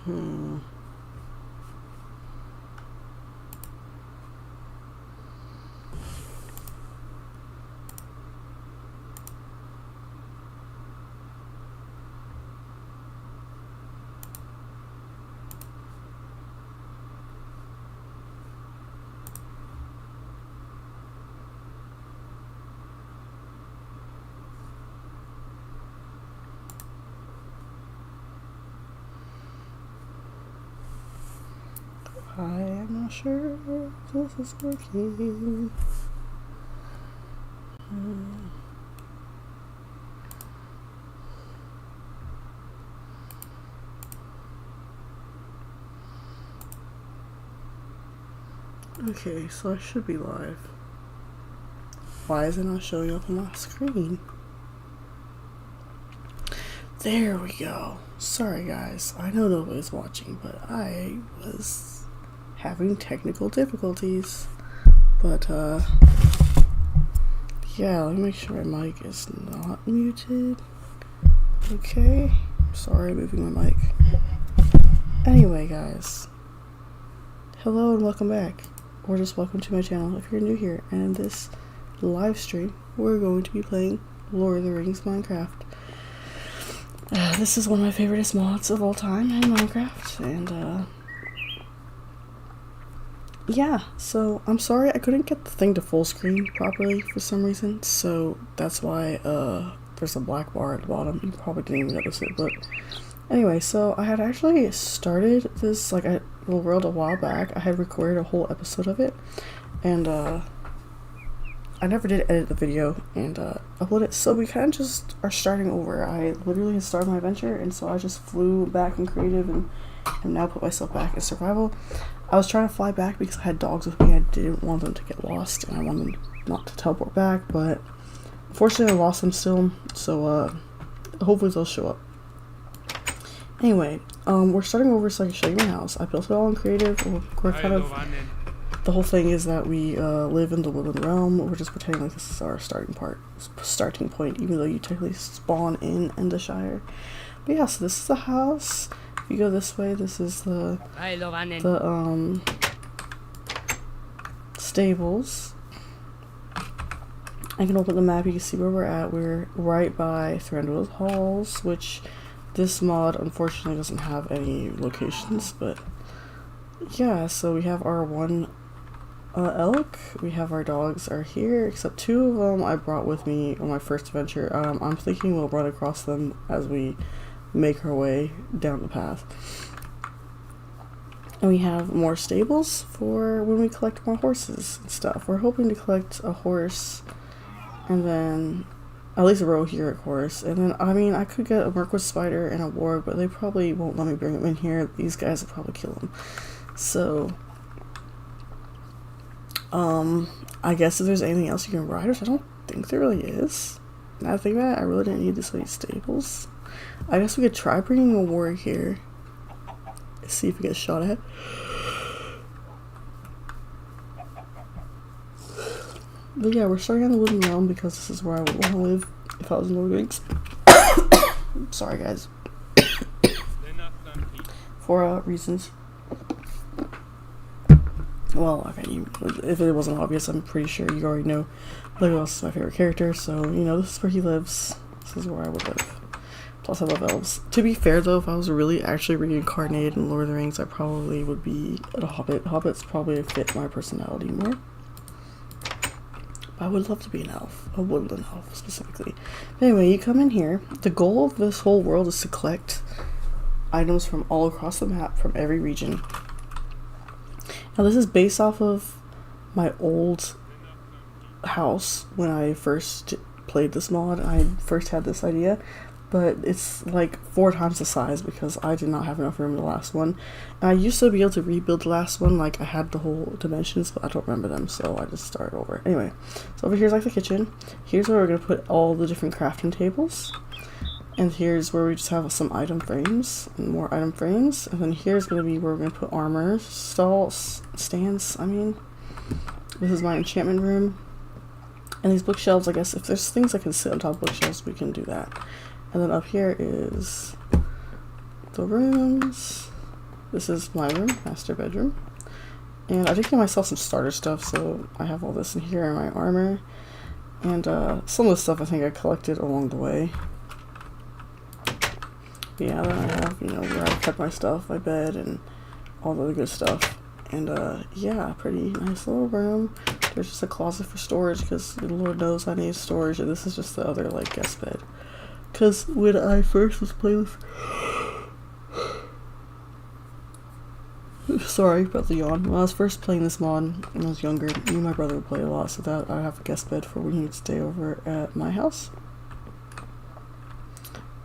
I am not sure if this is working. Okay, so I should be live. Why is it not showing up on my screen? There we go. Sorry guys, I know nobody's watching, but I was having technical difficulties. But yeah, let me make sure my mic is not muted. Okay, sorry, moving my mic. Anyway guys, hello and welcome back, or just welcome to my channel if you're new here. And in this live stream, we're going to be playing Lord of the Rings Minecraft. This is one of my favoriteest mods of all time in Minecraft, and yeah, so I'm sorry I couldn't get the thing to full screen properly for some reason, so that's why there's a black bar at the bottom. You probably didn't even notice it, but anyway, so I had actually started this like a little world a while back. I had recorded a whole episode of it, and I never did edit the video and upload it, so we kind of just are starting over. I literally had started my adventure, and so I just flew back in creative and now put myself back in survival. I was trying to fly back because I had dogs with me. I didn't want them to get lost, and I wanted them not to teleport back, but unfortunately I lost them still, so hopefully they'll show up. Anyway, we're starting over so I can show you my house. I built it all in creative. We're kind of, the whole thing is that we live in the woodland realm. We're just pretending like this is our starting point, even though you technically spawn in the Shire. But yeah, so this is the house. If you go this way, this is the stables. I can open the map, you can see where we're at. We're right by Thranduil's Halls, which this mod unfortunately doesn't have any locations, but yeah, so we have our one elk, we have our dogs are here, except two of them I brought with me on my first adventure. I'm thinking we'll run across them as we make our way down the path. And we have more stables for when we collect more horses and stuff. We're hoping to collect a horse, and then at least a row-hero horse, and then I mean I could get a Mirkwood spider and a warg, but they probably won't let me bring them in here. These guys will probably kill them. So I guess if there's anything else you can ride, which I don't think there really is. Now I think about it, I really didn't need this many stables. I guess we could try bringing a warg here. See if we get shot at. But yeah, we're starting on the Woodland Realm because this is where I would want to live if I was in Lord of the Rings. Sorry guys. For reasons. Well, okay, if it wasn't obvious, I'm pretty sure you already know Legolas is my favorite character, so you know this is where he lives. This is where I would live. Plus I love elves. To be fair though, if I was really actually reincarnated in Lord of the Rings, I probably would be a hobbit. Hobbits probably fit my personality more. But I would love to be an elf. A woodland elf specifically. But anyway, you come in here. The goal of this whole world is to collect items from all across the map, from every region. Now this is based off of my old house when I first played this mod. I first had this idea, but it's like 4 times the size because I did not have enough room in the last one. And I used to be able to rebuild the last one, like I had the whole dimensions, but I don't remember them, so I just started over. Anyway, so over here's like the kitchen. Here's where we're going to put all the different crafting tables. And here's where we just have some item frames, and more item frames. And then here's going to be where we're going to put armor, stands, I mean. This is my enchantment room. And these bookshelves, I guess, if there's things I can sit on top of bookshelves, we can do that. And then up here is the rooms. This is my room, master bedroom. And I did get myself some starter stuff, so I have all this in here, my armor. And some of the stuff I think I collected along the way. Yeah, then I have, you know, where I kept my stuff, my bed, and all the other good stuff. And yeah, pretty nice little room. There's just a closet for storage, because the Lord knows I need storage, and this is just the other, like, guest bed. Because when I first was playing this... Sorry about the yawn. When I was first playing this mod when I was younger, me and my brother would play a lot, so that I have a guest bed for when he would stay over at my house.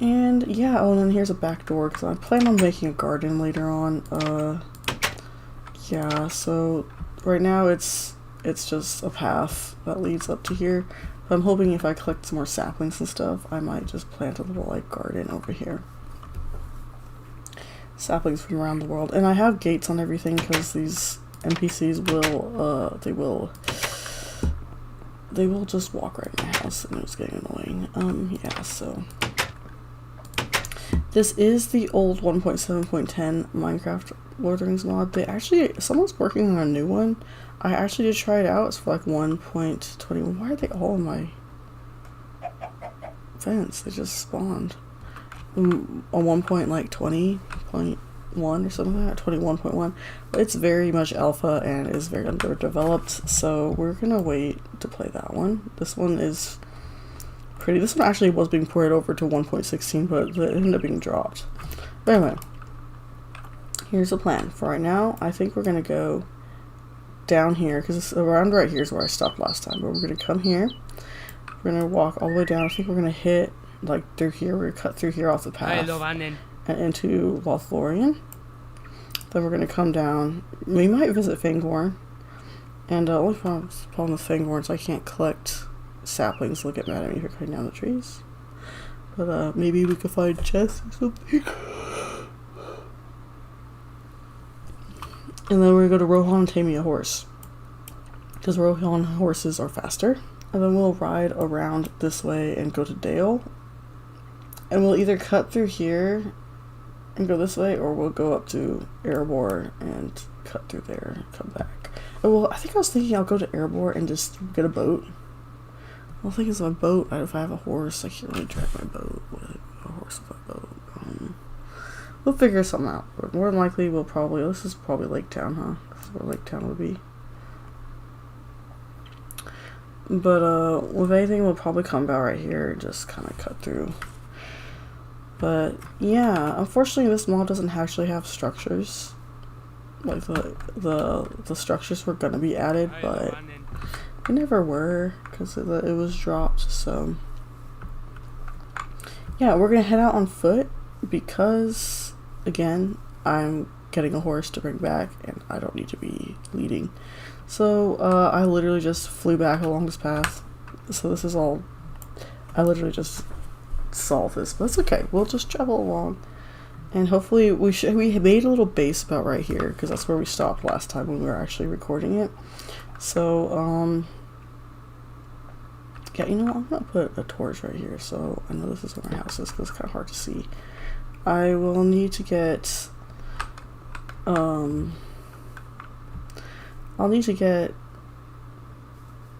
And yeah, oh, and then here's a back door, because I plan on making a garden later on. Yeah, so right now it's just a path that leads up to here. But I'm hoping if I collect some more saplings and stuff, I might just plant a little, like, garden over here. Saplings from around the world. And I have gates on everything because these NPCs will, they will just walk right in my house, and it's getting annoying. Yeah, so... This is the old 1.7.10 Minecraft Lord of the Rings mod. They actually, someone's working on a new one. I actually did try it out. It's for like 1.21. Why are they all in my fence? They just spawned. On 1.20.1 or something like that, 21.1. But it's very much alpha and is very underdeveloped, so we're gonna wait to play that one. This one is pretty. This one actually was being ported over to 1.16, but it ended up being dropped. But anyway, here's the plan. For right now, I think we're gonna go down here, because around right here is where I stopped last time, but we're gonna come here. We're gonna walk all the way down. I think we're gonna hit like through here. We're gonna cut through here off the path and into Lothlorien. Then we're gonna come down. We might visit Fangorn. And only problem with Fangorn is I can't collect saplings. They'll get mad at me for cutting down the trees. But maybe we could find chests or something. And then we're gonna go to Rohan and tame me a horse, because Rohan horses are faster. And then we'll ride around this way and go to Dale. And we'll either cut through here and go this way, or we'll go up to Erebor and cut through there and come back. Oh, well, I think I was thinking I'll go to Erebor and just get a boat. Well, the thing is, my boat, if I have a horse, I can't really drive my boat with a horse with a boat. We'll figure something out. But more than likely, we'll probably, this is probably Lake Town, huh? This is where Lake Town would be. But, with anything, we'll probably come about right here and just kind of cut through. But, yeah, unfortunately, this mod doesn't actually have structures. Like, the structures were gonna be added, but they never were, because it was dropped, so... Yeah, we're gonna head out on foot, because, again, I'm getting a horse to bring back, and I don't need to be leading. So, I literally just flew back along this path. So this is all... I literally just solved this, but it's okay. We'll just travel along. And hopefully we made a little base about right here, because that's where we stopped last time when we were actually recording it. So, yeah, you know what? I'm going to put a torch right here, so I know this is where my house is, because it's kind of hard to see. I will need to get, I'll need to get,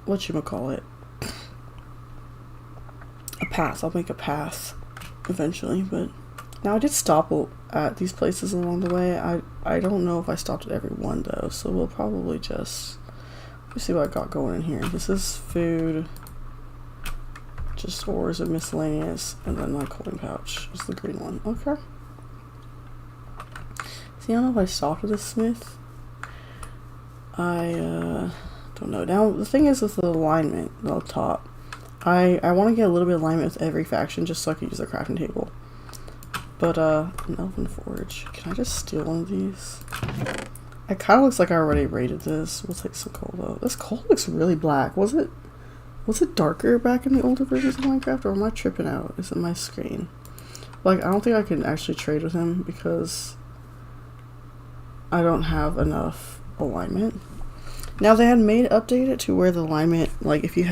whatchamacallit, a path. I'll make a path eventually, but now I did stop at these places along the way. I don't know if I stopped at every one though, so we'll probably just, let's see what I got going in here. This is food, just ores and miscellaneous, and then my coin pouch is the green one. Okay. See, I don't know if I stopped at a smith. I don't know. Now the thing is with the alignment up top, I want to get a little bit of alignment with every faction just so I can use the crafting table. But an elven forge. Can I just steal one of these? It kind of looks like I already raided this. We'll take some coal though. This coal looks really black. Was it darker back in the older versions of Minecraft, or am I tripping out? Is it my screen? Like, I don't think I can actually trade with him because I don't have enough alignment. Now they had updated it to where the alignment, like if you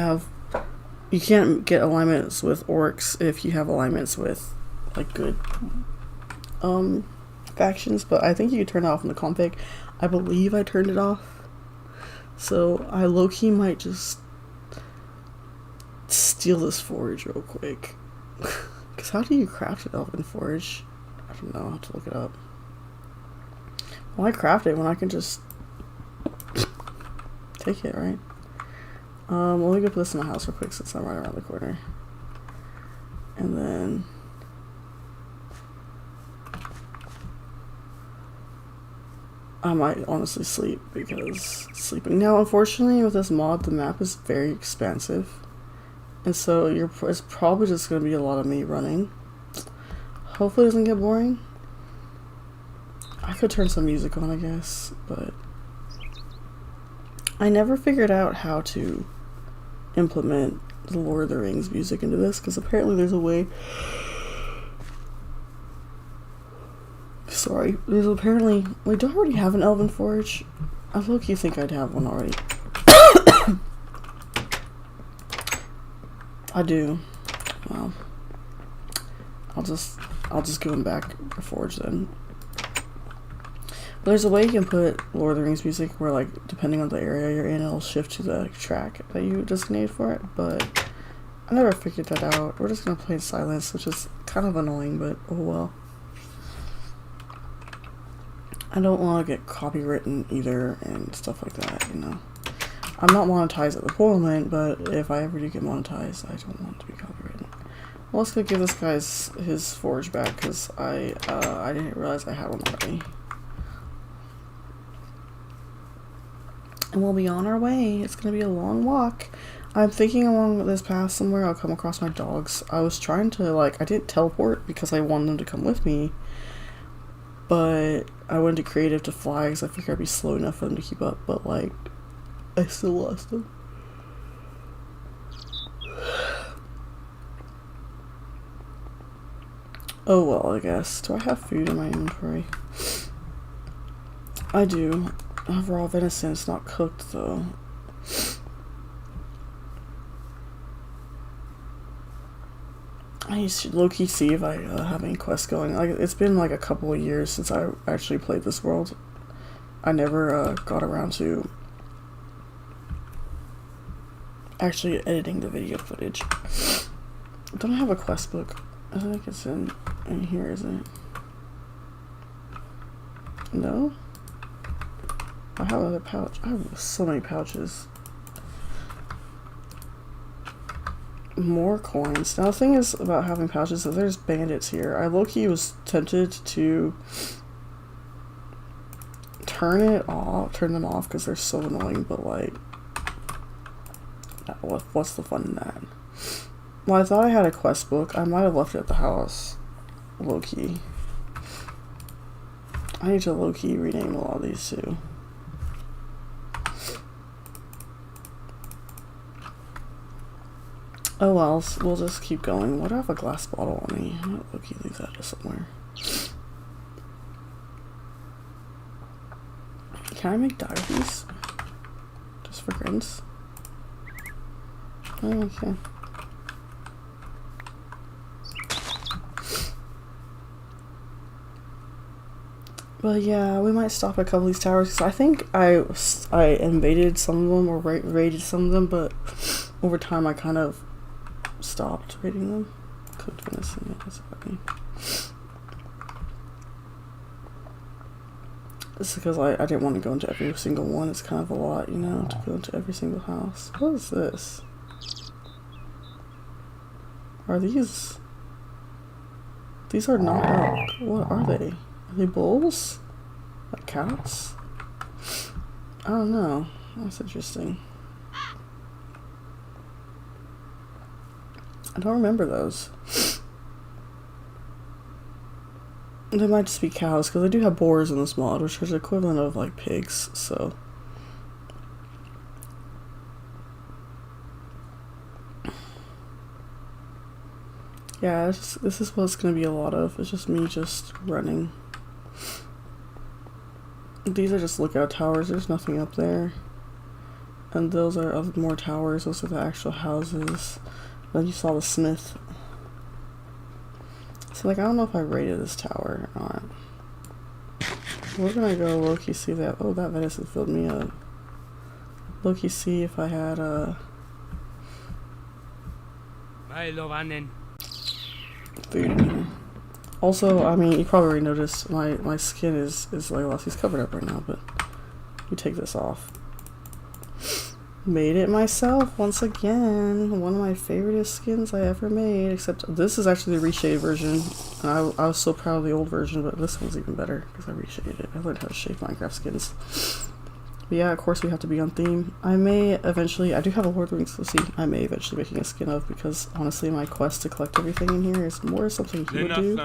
can't get alignments with orcs if you have alignments with like good factions, but I think you can turn it off in the config. I believe I turned it off. So I low-key might just steal this forage real quick. Because how do you craft an elven forage? I don't know, I'll have to look it up. Why craft it when I can just take it, right? Let me go put this in my house real quick since I'm right around the corner. And then I might honestly sleep because sleeping. Now, unfortunately, with this mod, the map is very expansive. And so it's probably just going to be a lot of me running. Hopefully it doesn't get boring. I could turn some music on, I guess, but I never figured out how to implement the Lord of the Rings music into this, because apparently there's a way. Sorry, there's apparently. Wait, do I already have an Elven Forge? I low-key think I'd have one already. I do. Well, I'll just give him back a forge then. But there's a way you can put Lord of the Rings music where, like, depending on the area you're in, it'll shift to the track that you designated for it, but I never figured that out. We're just gonna play in silence, which is kind of annoying, but oh well. I don't want to get copywritten either and stuff like that, you know. I'm not monetized at the moment, but if I ever do get monetized, I don't want to be copywritten. Well, let's go give this guy his forge back, because I didn't realize I had one already. And we'll be on our way. It's gonna be a long walk. I'm thinking along this path somewhere I'll come across my dogs. I was trying to, like, I didn't teleport because I wanted them to come with me, but I went to creative to fly because I figured I'd be slow enough for them to keep up, but, like, I still lost them. Oh well, I guess. Do I have food in my inventory? I do. I have raw venison. It's not cooked though. I need to low-key see if I have any quests going. Like, it's been like a couple of years since I actually played this world. I never got around to actually editing the video footage. Don't I have a quest book? I think it's in here, isn't it? No? I have another pouch. I have so many pouches. More coins. Now the thing is about having pouches, that there's bandits here. I low-key was tempted to turn them off because they're so annoying, but like, what's the fun in that? Well, I thought I had a quest book. I might have left it at the house. Low-key. I need to low-key rename a lot of these too. Oh well, we'll just keep going. What do I have a glass bottle on me? I might low-key leave that just somewhere. Can I make diaries? Just for grins? Oh, okay. But yeah, we might stop at a couple of these towers, because I think I invaded some of them, or raided some of them, but over time I kind of stopped raiding them. Cooked venison, yeah, that's what I mean. It's because I didn't want to go into every single one. It's kind of a lot, you know, to go into every single house. What is this? Are these? These are not elk. What are they? Are they bulls? Like cows? I don't know. That's interesting. I don't remember those. They might just be cows, because they do have boars in this mod, which is the equivalent of like pigs, so. Yeah, this is what it's going to be a lot of. It's just me just running. These are just lookout towers. There's nothing up there. And those are more towers. Those are the actual houses. Then you saw the smith. So, like, I don't know if I raided this tower or not. We're gonna go low-key see that. Oh, that venison filled me up. Low-key see if I had food in here. Also, I mean, you probably already noticed my skin is Legolas. He's covered up right now, but we take this off. Made it myself once again. One of my favoriteest skins I ever made. Except this is actually the reshaded version. I was so proud of the old version, but this one's even better because I reshaded it. I learned how to shade Minecraft skins. But yeah, of course we have to be on theme. I may eventually, I do have a Lord of the Rings DLC I may eventually making a skin of, because honestly my quest to collect everything in here is more something he would do.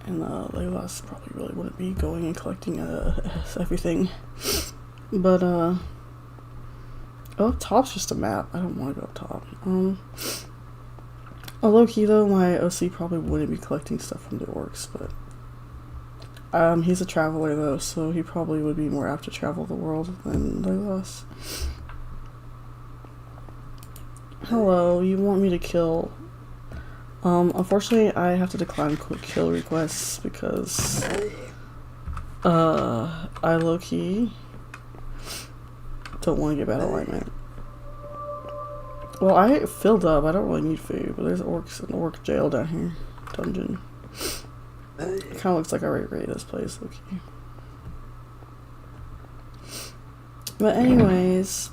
And Legolas probably really wouldn't be going and collecting everything. But oh, up top's just a map. I don't want to go up top. Low-key though, my OC probably wouldn't be collecting stuff from the orcs, but he's a traveler though, so he probably would be more apt to travel the world than Legolas. Hello, you want me to kill? Unfortunately I have to decline quick kill requests because I low-key don't want to get bad alignment. Well, I filled up. I don't really need food, but there's orcs in the orc jail down here. Dungeon. It kind of looks like I already raided this place. Okay. But anyways,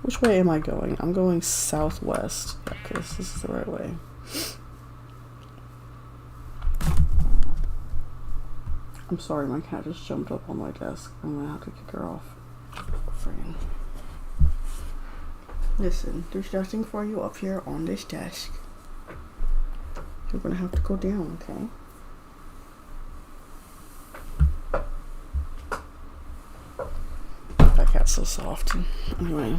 which way am I going? I'm going southwest. Okay, so this is the right way. I'm sorry, my cat just jumped up on my desk. I'm gonna have to kick her off. Friggin'. Listen, there's nothing for you up here on this desk. You're gonna have to go down, okay? That cat's so soft. Anyway.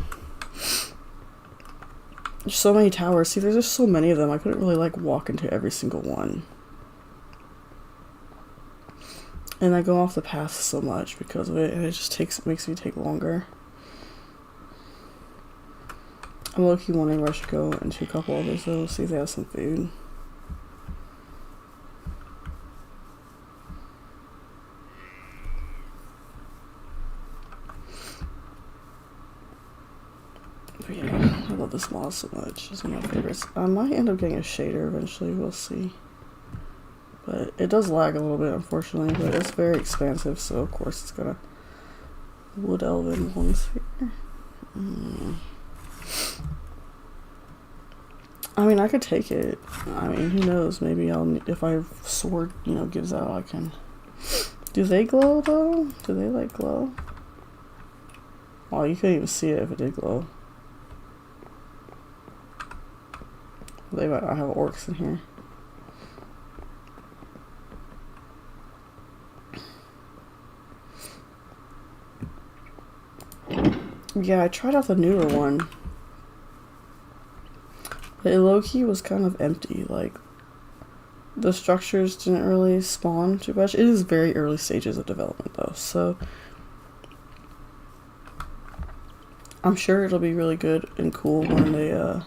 There's so many towers. See, there's just so many of them. I couldn't really, like, walk into every single one. And I go off the path so much because of it, and it just makes me take longer. I'm low-key wondering where I should go into a couple others though, see if they have some food. But yeah, I love this mod so much. It's one of my favorites. I might end up getting a shader eventually, we'll see. But it does lag a little bit, unfortunately, but it's very expansive, so of course it's got a wood elven ones here. I mean, I could take it. I mean, who knows? Maybe if my sword, you know, gives out, I can. Do they glow though? Do they like glow? Oh, you couldn't even see it if it did glow. They might not have orcs in here. Yeah, I tried out the newer one. But it low-key was kind of empty. Like, the structures didn't really spawn too much. It is very early stages of development though, so I'm sure it'll be really good and cool when they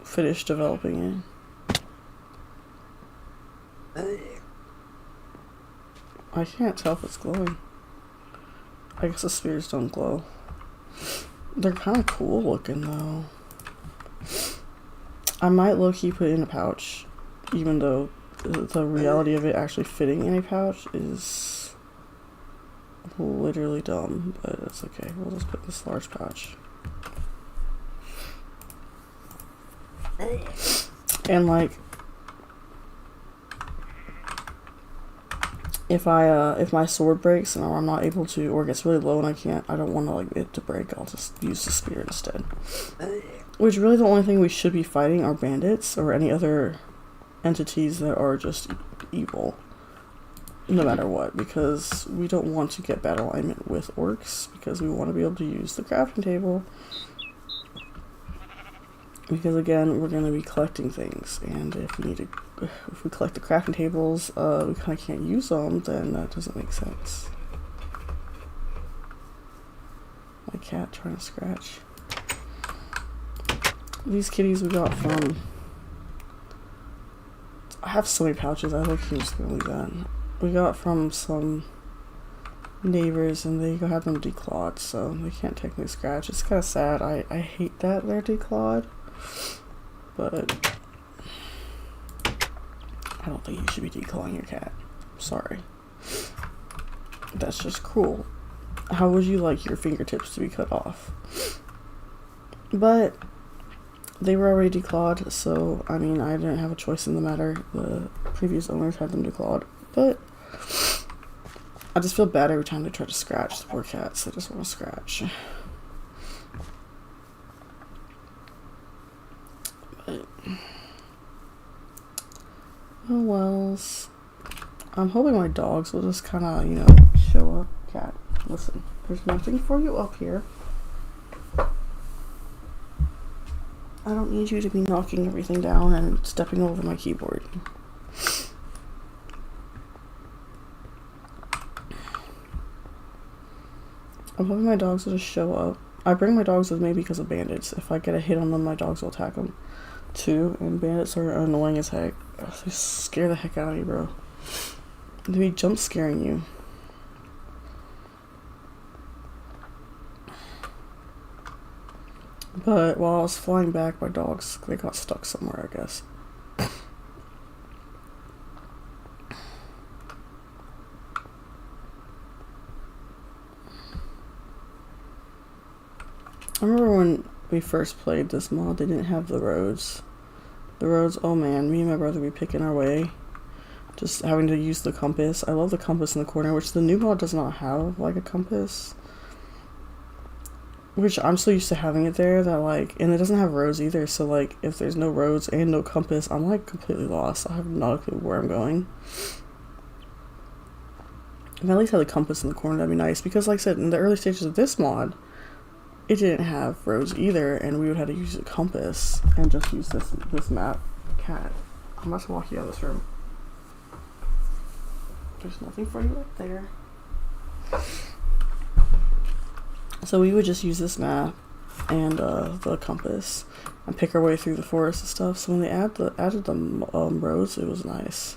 finish developing it. I can't tell if it's glowing. I guess the spears don't glow. They're kind of cool looking though. I might low-key put it in a pouch, even though the reality of it actually fitting in a pouch is literally dumb, but it's okay. We'll just put this large pouch. And like, if my sword breaks and I'm not able to, or gets really low and I don't want to like it to break, I'll just use the spear instead. Which really the only thing we should be fighting are bandits or any other entities that are just evil, no matter what, because we don't want to get bad alignment with orcs, because we want to be able to use the crafting table. Because again, we're going to be collecting things, and if we collect the crafting tables, we kind of can't use them, then that doesn't make sense. My cat trying to scratch. These kitties we got from have so many pouches. I think I'm just gonna leave that. We got from some neighbors and they had them declawed, so they can't technically scratch. It's kind of sad. I hate that they're declawed, but I don't think you should be declawing your cat. Sorry. That's just cruel. How would you like your fingertips to be cut off? But they were already declawed, so I mean, I didn't have a choice in the matter. The previous owners had them declawed, but I just feel bad every time they try to scratch the poor cats. They just want to scratch. But, oh wells. I'm hoping my dogs will just kind of, you know, show up. Cat, listen, there's nothing for you up here. I don't need you to be knocking everything down and stepping over my keyboard. I'm hoping my dogs will just show up. I bring my dogs with me because of bandits. If I get a hit on them, my dogs will attack them too, and bandits are annoying as heck. Ugh, they scare the heck out of you, bro. They be jump scaring you. But while I was flying back, my dogs, they got stuck somewhere, I guess. I remember when we first played this mod, they didn't have the roads. The roads, oh man, me and my brother would be picking our way. Just having to use the compass. I love the compass in the corner, which the new mod does not have, like, a compass. Which I'm so used to having it there that, like, and it doesn't have roads either, so, like, if there's no roads and no compass, I'm, like, completely lost. I have not a clue where I'm going. If I at least had a compass in the corner, that'd be nice, because, like I said, in the early stages of this mod, it didn't have roads either, and we would have to use a compass and just use this map. Cat, I'm about to walk you out of this room. There's nothing for you up there. So we would just use this map and the compass and pick our way through the forest and stuff. So when they added the roads, it was nice.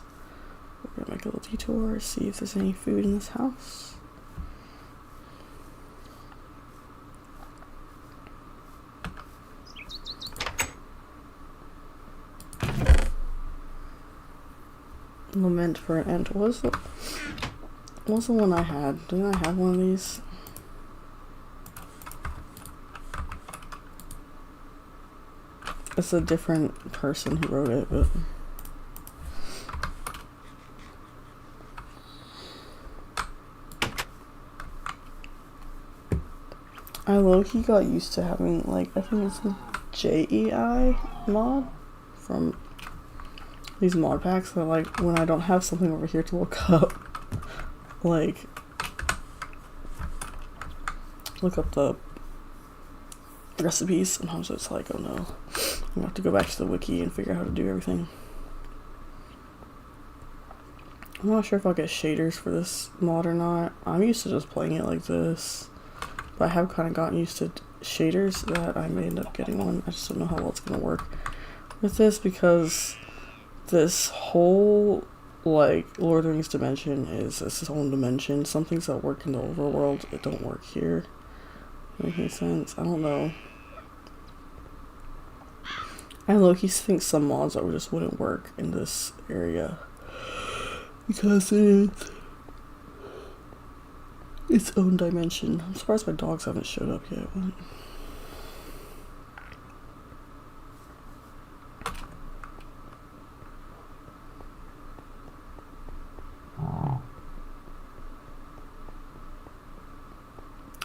We're gonna make a little detour, see if there's any food in this house. Lament for an End. What was the one I had? Didn't I have one of these? It's a different person who wrote it, but I low-key got used to having, like, I think it's the JEI mod from these mod packs that, like, when I don't have something over here to look up, like, look up the recipes, sometimes it's like, oh no, I'm gonna have to go back to the wiki and figure out how to do everything. I'm not sure if I'll get shaders for this mod or not. I'm used to just playing it like this, but I have kind of gotten used to shaders that I may end up getting one. I just don't know how well it's gonna work with this, because this whole, like, Lord of the Rings dimension is its own dimension. Some things that work in the overworld, it don't work here. Make any sense? I don't know. I low-key think some mods that just wouldn't work in this area because it is its own dimension. I'm surprised my dogs haven't showed up yet. But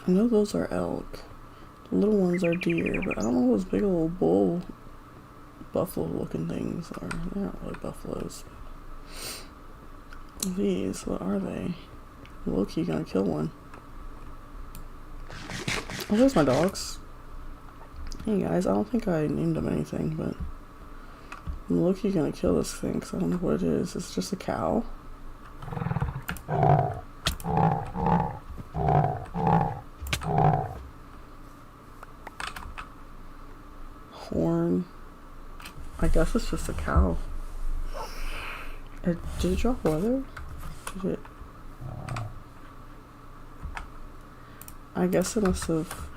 I know those are elk. The little ones are deer, but I don't know what those big old bull buffalo looking things are. They're not really buffaloes. These, what are they? Low-key gonna kill one. Oh, there's my dogs. Hey guys, I don't think I named them anything, but I'm low-key gonna kill this thing because I don't know what it is. It's just a cow. Horn. I guess it's just a cow. Or did it drop weather? Did it? I guess it must have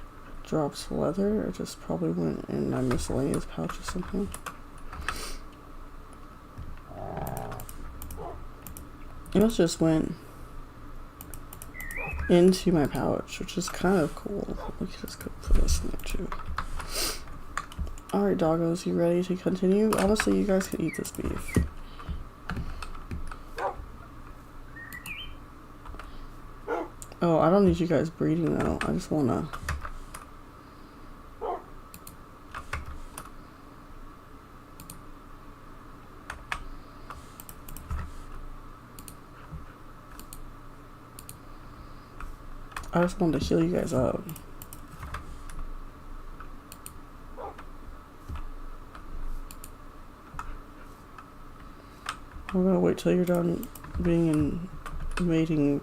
dropped leather. It just probably went in my miscellaneous pouch or something. It must just went into my pouch, which is kind of cool. We could just put this in there too. Alright, doggos, you ready to continue? Honestly, you guys could eat this beef. Oh, I don't need you guys breeding though. I just wanna... wanted to heal you guys up. I'm gonna wait till you're done being in mating.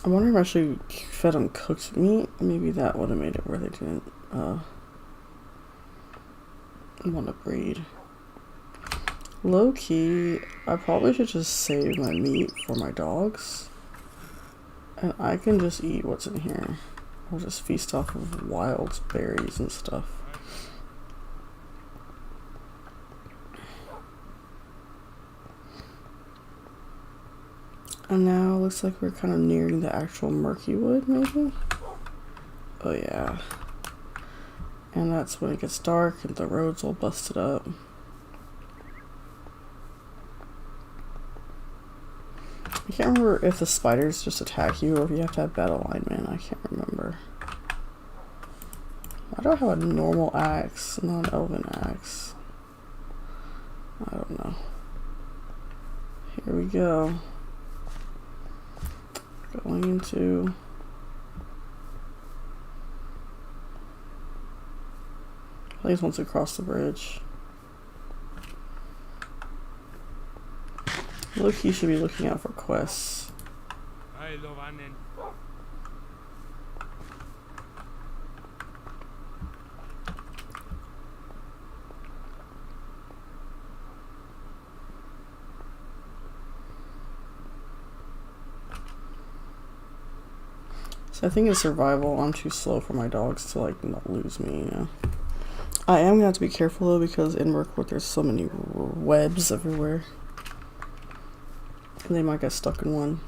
I wonder if I should fed them cooked meat. Maybe that would have made it where they didn't want to breed. Low key, I probably should just save my meat for my dogs. And I can just eat what's in here. I'll just feast off of wild berries and stuff. And now it looks like we're kind of nearing the actual murky wood, maybe? Oh yeah. And that's when it gets dark and the road's all busted up. I can't remember if the spiders just attack you or if you have to have bad alignment. I can't remember. Why do I have a normal axe, not an elven axe? I don't know. Here we go. Going into... I think once we cross the bridge. Loki should be looking out for quests. So I think in survival, I'm too slow for my dogs to like not lose me, you know. I am gonna have to be careful though because in Mirkwood there's so many webs everywhere. And they might get stuck in one.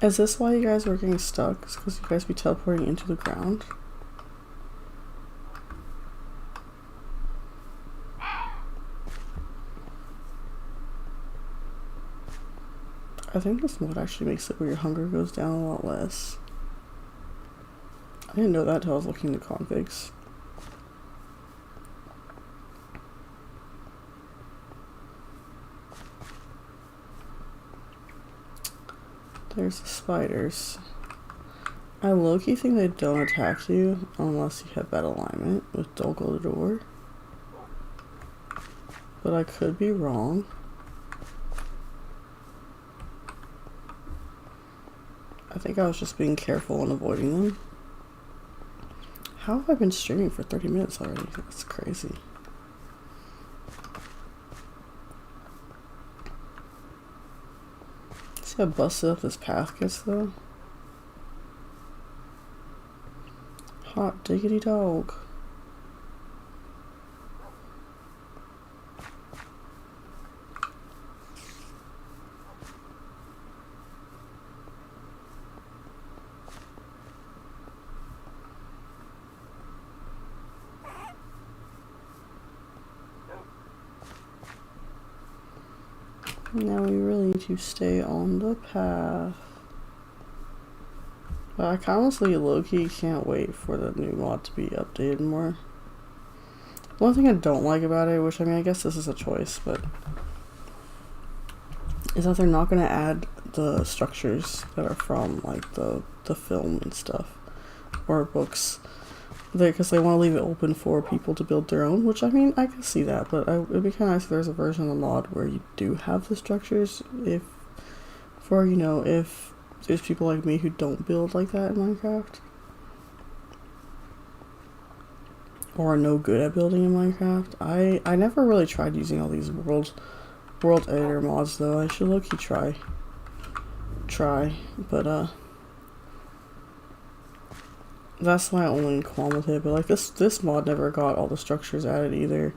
Is this why you guys were getting stuck? It's because you guys be teleporting into the ground? I think this mod actually makes it where your hunger goes down a lot less. I didn't know that until I was looking at the configs. There's the spiders. I low-key think they don't attack you unless you have bad alignment with LOTR. But I could be wrong. I think I was just being careful and avoiding them. How have I been streaming for 30 minutes already? That's crazy. See how busted up this path gets though? Hot diggity dog. Now we really need to stay on the path. But I honestly low-key can't wait for the new mod to be updated more. One thing I don't like about it, which I mean I guess this is a choice, but is that they're not going to add the structures that are from like the film and stuff or books. because they want to leave it open for people to build their own, which I mean, I can see that, but it'd be kind of nice if there's a version of the mod where you do have the structures, if there's people like me who don't build like that in Minecraft, or are no good at building in Minecraft. I never really tried using all these world editor mods though. I should low-key try, but that's my only qualm with it. But like this mod never got all the structures added either.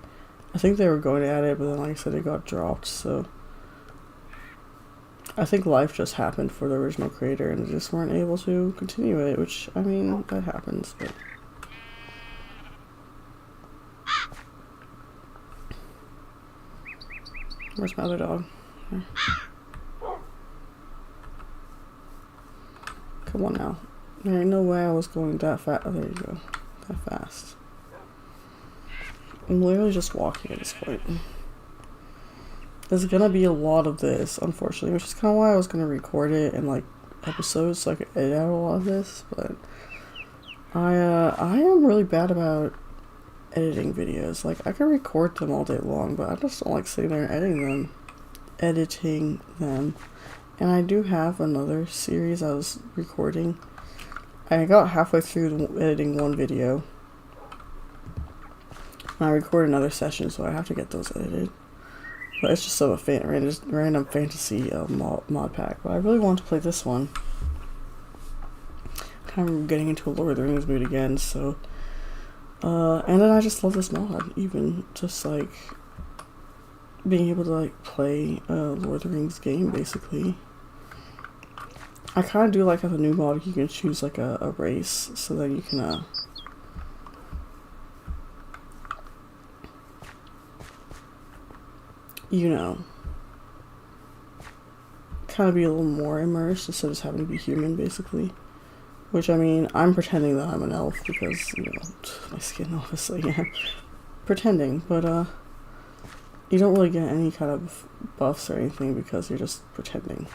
I think they were going to add it, but then like I said, it got dropped, so I think life just happened for the original creator and they just weren't able to continue it, which, I mean, that happens, but where's my other dog? Here. Come on now. There ain't no way I was going that fast. Oh, there you go. That fast. I'm literally just walking at this point. There's gonna be a lot of this, unfortunately, which is kind of why I was gonna record it in like episodes so I could edit out a lot of this, but I am really bad about editing videos. Like, I can record them all day long, but I just don't like sitting there and editing them. And I do have another series I was recording. I got halfway through editing one video, and I recorded another session, so I have to get those edited. But it's just a random fantasy mod pack. But I really want to play this one. Kind of getting into a Lord of the Rings mood again, so and then I just love this mod, even just like being able to like play a Lord of the Rings game basically. I kind of do like as a new mod you can choose like a race, so that you can you know, kind of be a little more immersed instead of just having to be human basically. Which, I mean, I'm pretending that I'm an elf because, you know, my skin, obviously, yeah. Pretending, but, you don't really get any kind of buffs or anything because you're just pretending.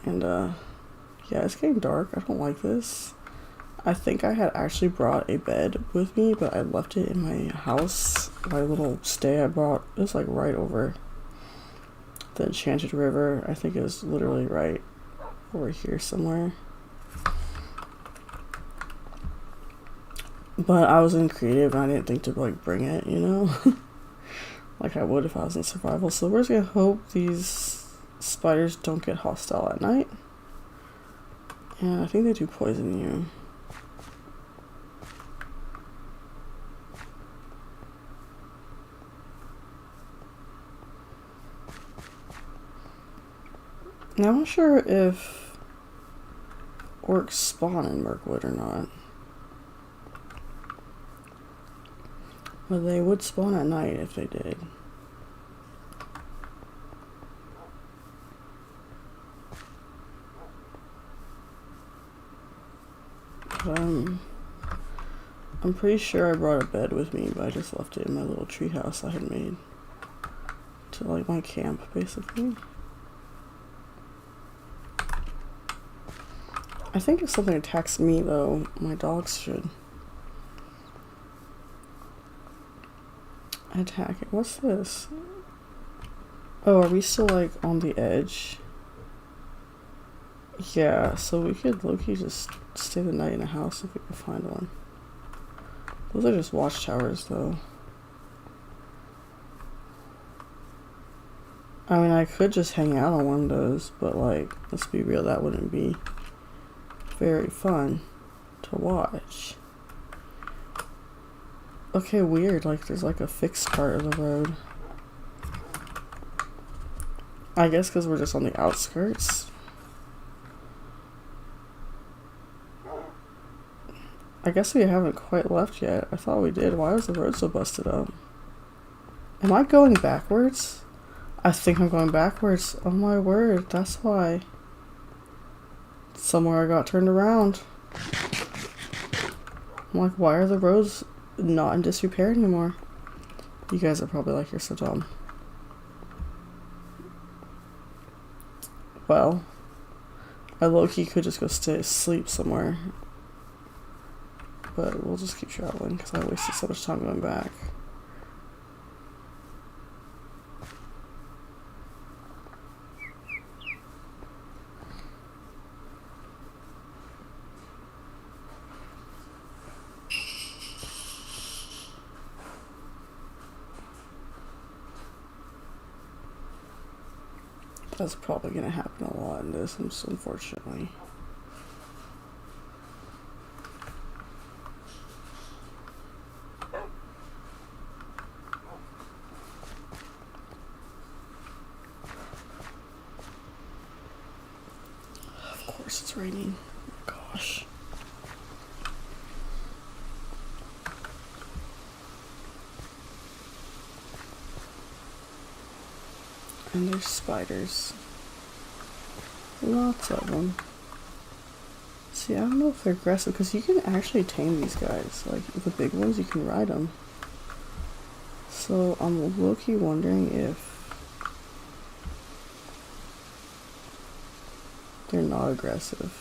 And, yeah, it's getting dark. I don't like this. I think I had actually brought a bed with me, but I left it in my house. My little stay I brought, it was, like, right over the Enchanted River. I think it was literally right over here somewhere. But I was in creative and I didn't think to like bring it, you know, like I would if I was in survival. So we're just gonna hope these spiders don't get hostile at night. And I think they do poison you. Now I'm not sure if orcs spawn in Mirkwood or not. But they would spawn at night if they did. But, I'm pretty sure I brought a bed with me, but I just left it in my little treehouse I had made to like my camp, basically. I think if something attacks me, though, my dogs should attack it. What's this? Oh, are we still like on the edge? Yeah, so we could low-key just stay the night in a house if we could find one. Those are just watchtowers, though. I mean, I could just hang out on one of those, but like, let's be real, that wouldn't be very fun to watch. Okay, weird, like there's like a fixed part of the road. I guess because we're just on the outskirts. I guess we haven't quite left yet. I thought we did. Why was the road so busted up? Am I going backwards? I think I'm going backwards. Oh my word, that's why. Somewhere I got turned around. I'm like, why are the roads not in disrepair anymore? You guys are probably like, you're so dumb. Well, I low-key could just go sleep somewhere. but we'll just keep traveling because I wasted so much time going back. That's probably going to happen a lot in this, unfortunately. Of course it's raining. Gosh. And there's spiders. Lots of them. See, I don't know if they're aggressive, because you can actually tame these guys. Like, the big ones, you can ride them. So, I'm low-key wondering if they're not aggressive.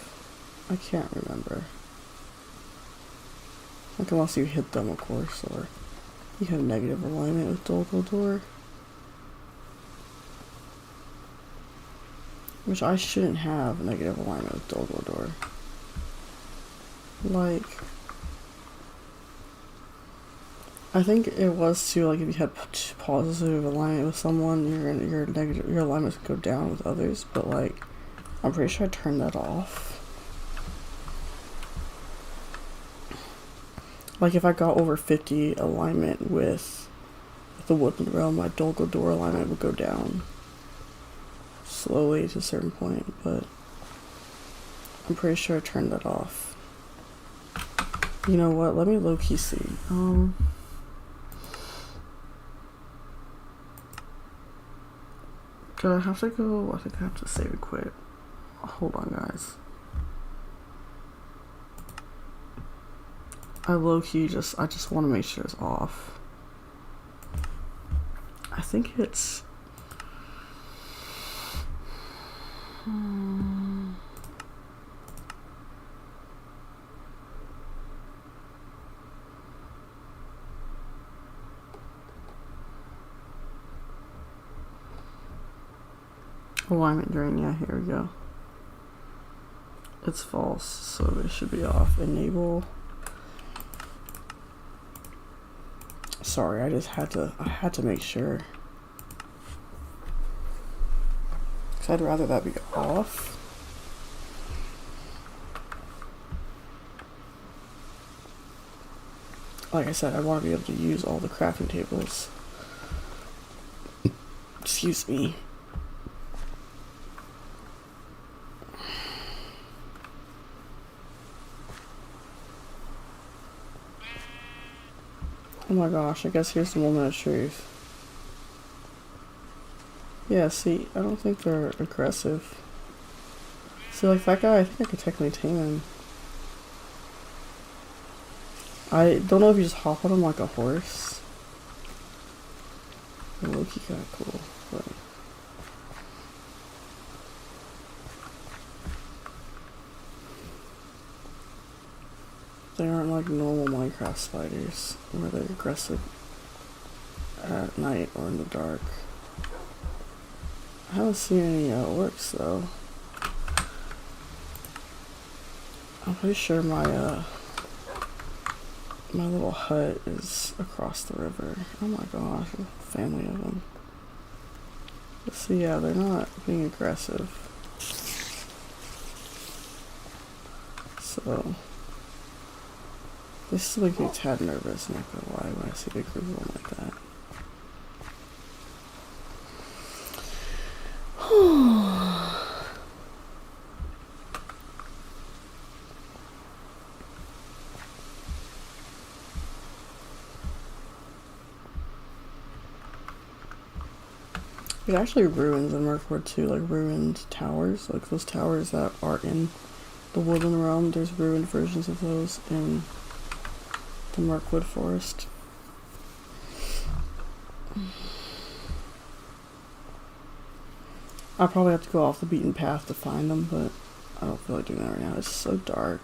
I can't remember. Like, unless you hit them, of course, or you have negative alignment with LOTR. Which I shouldn't have negative alignment with LOTR. Like, I think it was too, like, if you had positive alignment with someone, your alignments would go down with others, but like, I'm pretty sure I turned that off. Like, if I got over 50 alignment with the Woodland Realm, my LOTR alignment would go down slowly to a certain point, but I'm pretty sure I turned that off. You know what? Let me low-key see. Do I have to go? I think I have to save and quit. Hold on, guys. I low-key I just want to make sure it's off. I think it's alignment drain. Yeah, here we go. It's false, so it should be off. Enable. Sorry, I had to make sure. Cause I'd rather that be off. Like I said, I want to be able to use all the crafting tables. Excuse me. Oh my gosh, I guess here's the moment of truth. Yeah, see, I don't think they're aggressive. See, like that guy, I think I could technically tame him. I don't know if you just hop on him like a horse. Low-key kinda cool, but they aren't like normal Minecraft spiders where they're aggressive at night or in the dark. I haven't seen any orcs though. I'm pretty sure my my little hut is across the river. Oh my gosh, a family of them. But see, yeah, they're not being aggressive. So they still make me a tad nervous, not gonna lie, when I see a group of them like that. There's actually ruins in Mirkwood too, like ruined towers, like those towers that are in the Woodland Realm. There's ruined versions of those in the Mirkwood Forest. I'll probably have to go off the beaten path to find them, but I don't feel like doing that right now. It's so dark.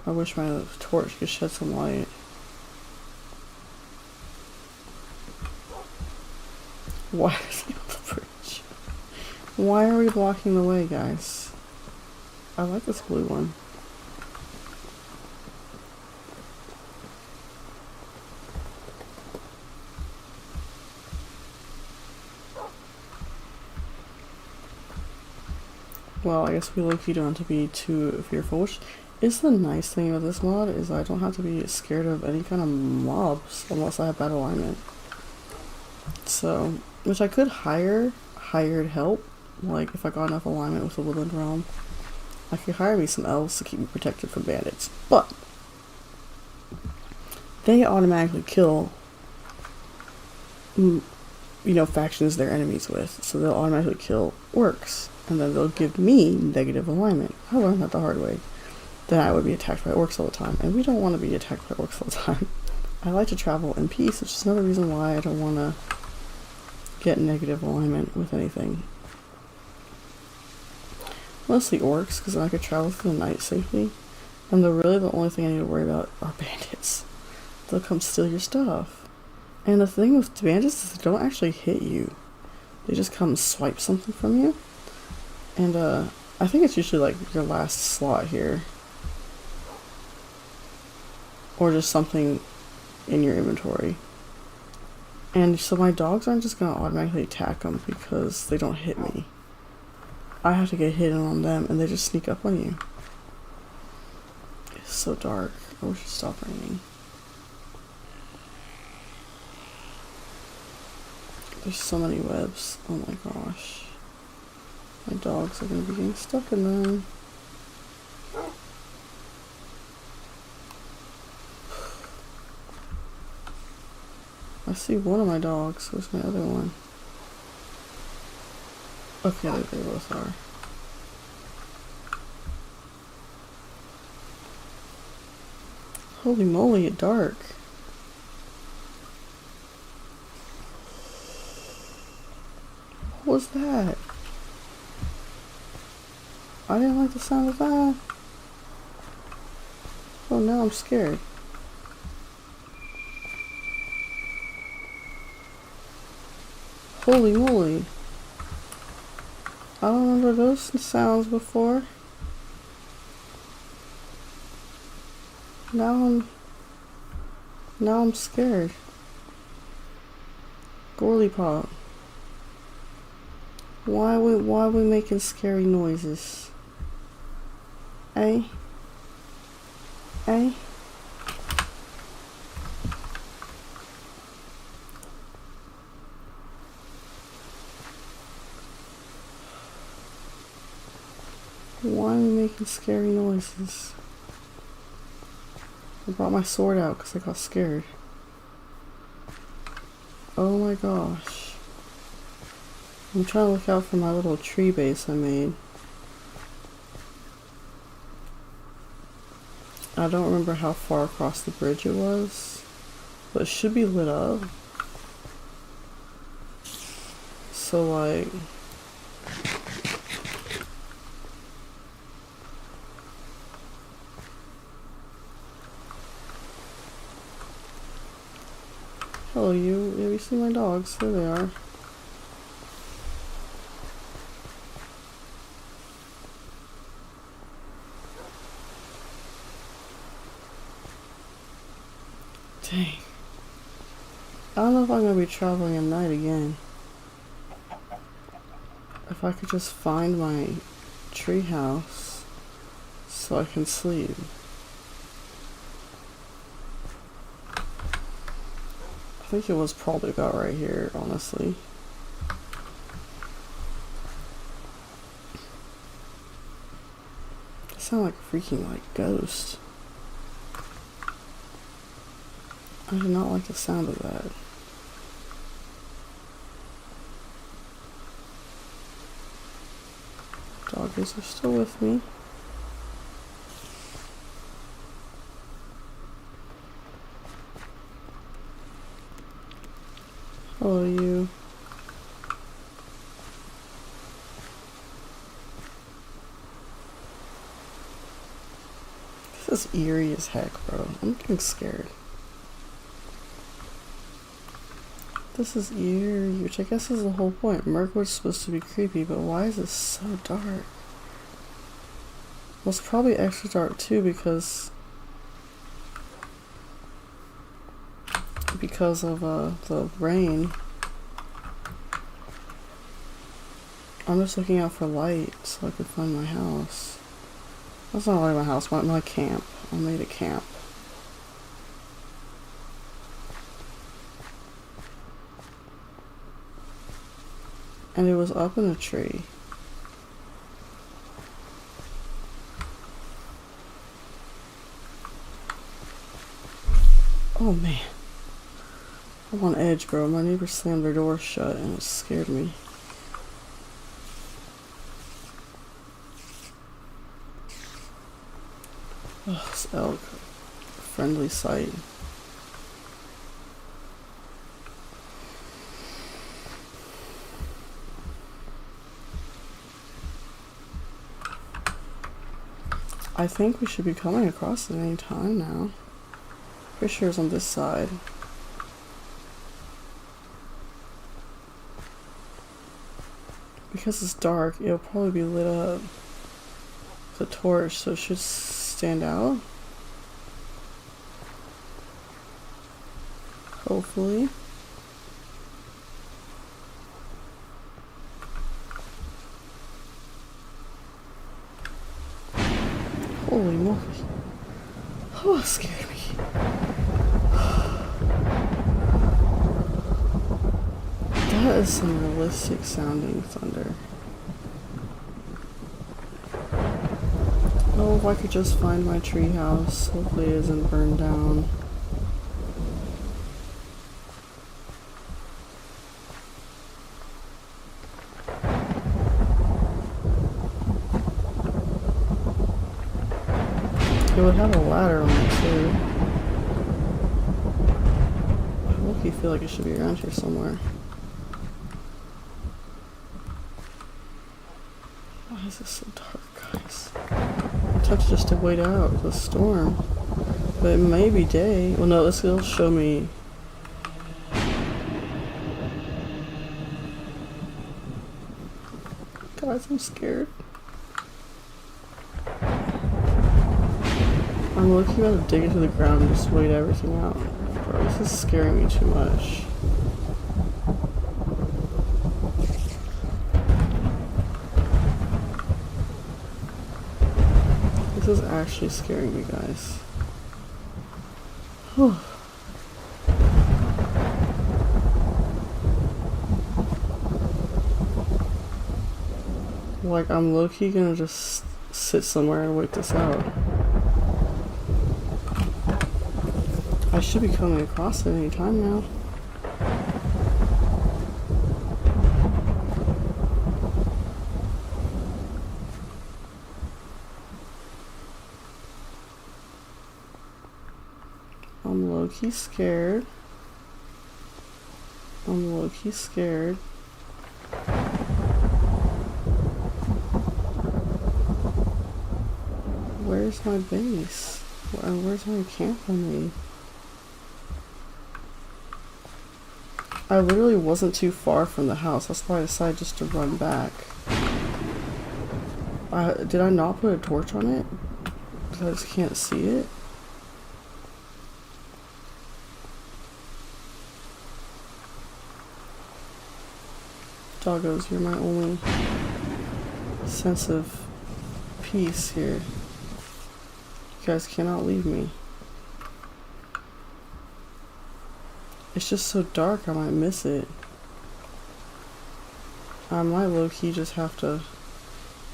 I wish my torch could shed some light. Why is he on the bridge? Why are we blocking the way, guys? I like this blue one. Well, I guess we low-key don't have to be too fearful, which is the nice thing about this mod, is I don't have to be scared of any kind of mobs unless I have bad alignment. So, which I could hired help, like if I got enough alignment with the Woodland Realm. I could hire me some elves to keep me protected from bandits, but they automatically kill, you know, factions they're enemies with, so they'll automatically kill orcs. And then they'll give me negative alignment. I learned that the hard way. Then I would be attacked by orcs all the time. And we don't want to be attacked by orcs all the time. I like to travel in peace, which is another reason why I don't want to get negative alignment with anything. Mostly orcs, because then I could travel through the night safely. And really the only thing I need to worry about are bandits. They'll come steal your stuff. And the thing with bandits is they don't actually hit you. They just come swipe something from you. And I think it's usually like your last slot here. Or just something in your inventory. And so my dogs aren't just going to automatically attack them because they don't hit me. I have to get hit on them and they just sneak up on you. It's so dark. I wish it stopped raining. There's so many webs. Oh my gosh. My dogs are going to be getting stuck in them. I see one of my dogs. Where's my other one? Okay, there they both are. Holy moly, it's dark. What was that? I didn't like the sound of that. Oh, now I'm scared. Holy moly. I don't remember those sounds before. Now I'm scared. Gorly pop. Why are we making scary noises? Eh? Eh? Why are we making scary noises? I brought my sword out because I got scared. Oh my gosh. I'm trying to look out for my little tree base I made. I don't remember how far across the bridge it was, but it should be lit up. So like... Hello you, have you seen my dogs? There they are. Dang. I don't know if I'm gonna be traveling at night again. If I could just find my tree house so I can sleep. I think it was probably about right here, honestly. It sounded like a freaking ghost. I do not like the sound of that. Doggies are still with me. Hello, you. This is eerie as heck, bro. I'm getting scared. This is eerie, which I guess is the whole point. Mirkwood's supposed to be creepy, but why is it so dark? Well, it's probably extra dark too because of the rain. I'm just looking out for light so I could find my house. That's not really my house, my camp. I made a camp. And it was up in a tree. Oh man. I'm on edge, bro. My neighbor slammed their door shut and it scared me. Oh, this elk. Friendly sight. I think we should be coming across it any time now. Pretty sure it's on this side. Because it's dark, it'll probably be lit up with a torch, so it should stand out. Hopefully. Holy moly. Oh, it scared me. That is some realistic sounding thunder. Oh, if I could just find my treehouse. Hopefully it isn't burned down. It would have a ladder on it too. I look-y feel like it should be around here somewhere. Why is this so dark, guys? I'm tempted just to wait out the storm. But it may be day. Well, no, this will show me. Guys, I'm scared. I'm looking about to dig into the ground and just wait everything out. Bro, this is scaring me too much. This is actually scaring me, guys. Whew. Like, I'm low-key gonna just sit somewhere and wait this out. I should be coming across it any time now. I'm low-key scared. I'm low-key scared. Where's my base? Where's my camp I made? I literally wasn't too far from the house. That's why I decided just to run back. Did I not put a torch on it? Because I just can't see it? Doggos, you're my only sense of peace here. You guys cannot leave me. It's just so dark, I might miss it. I might low-key just have to...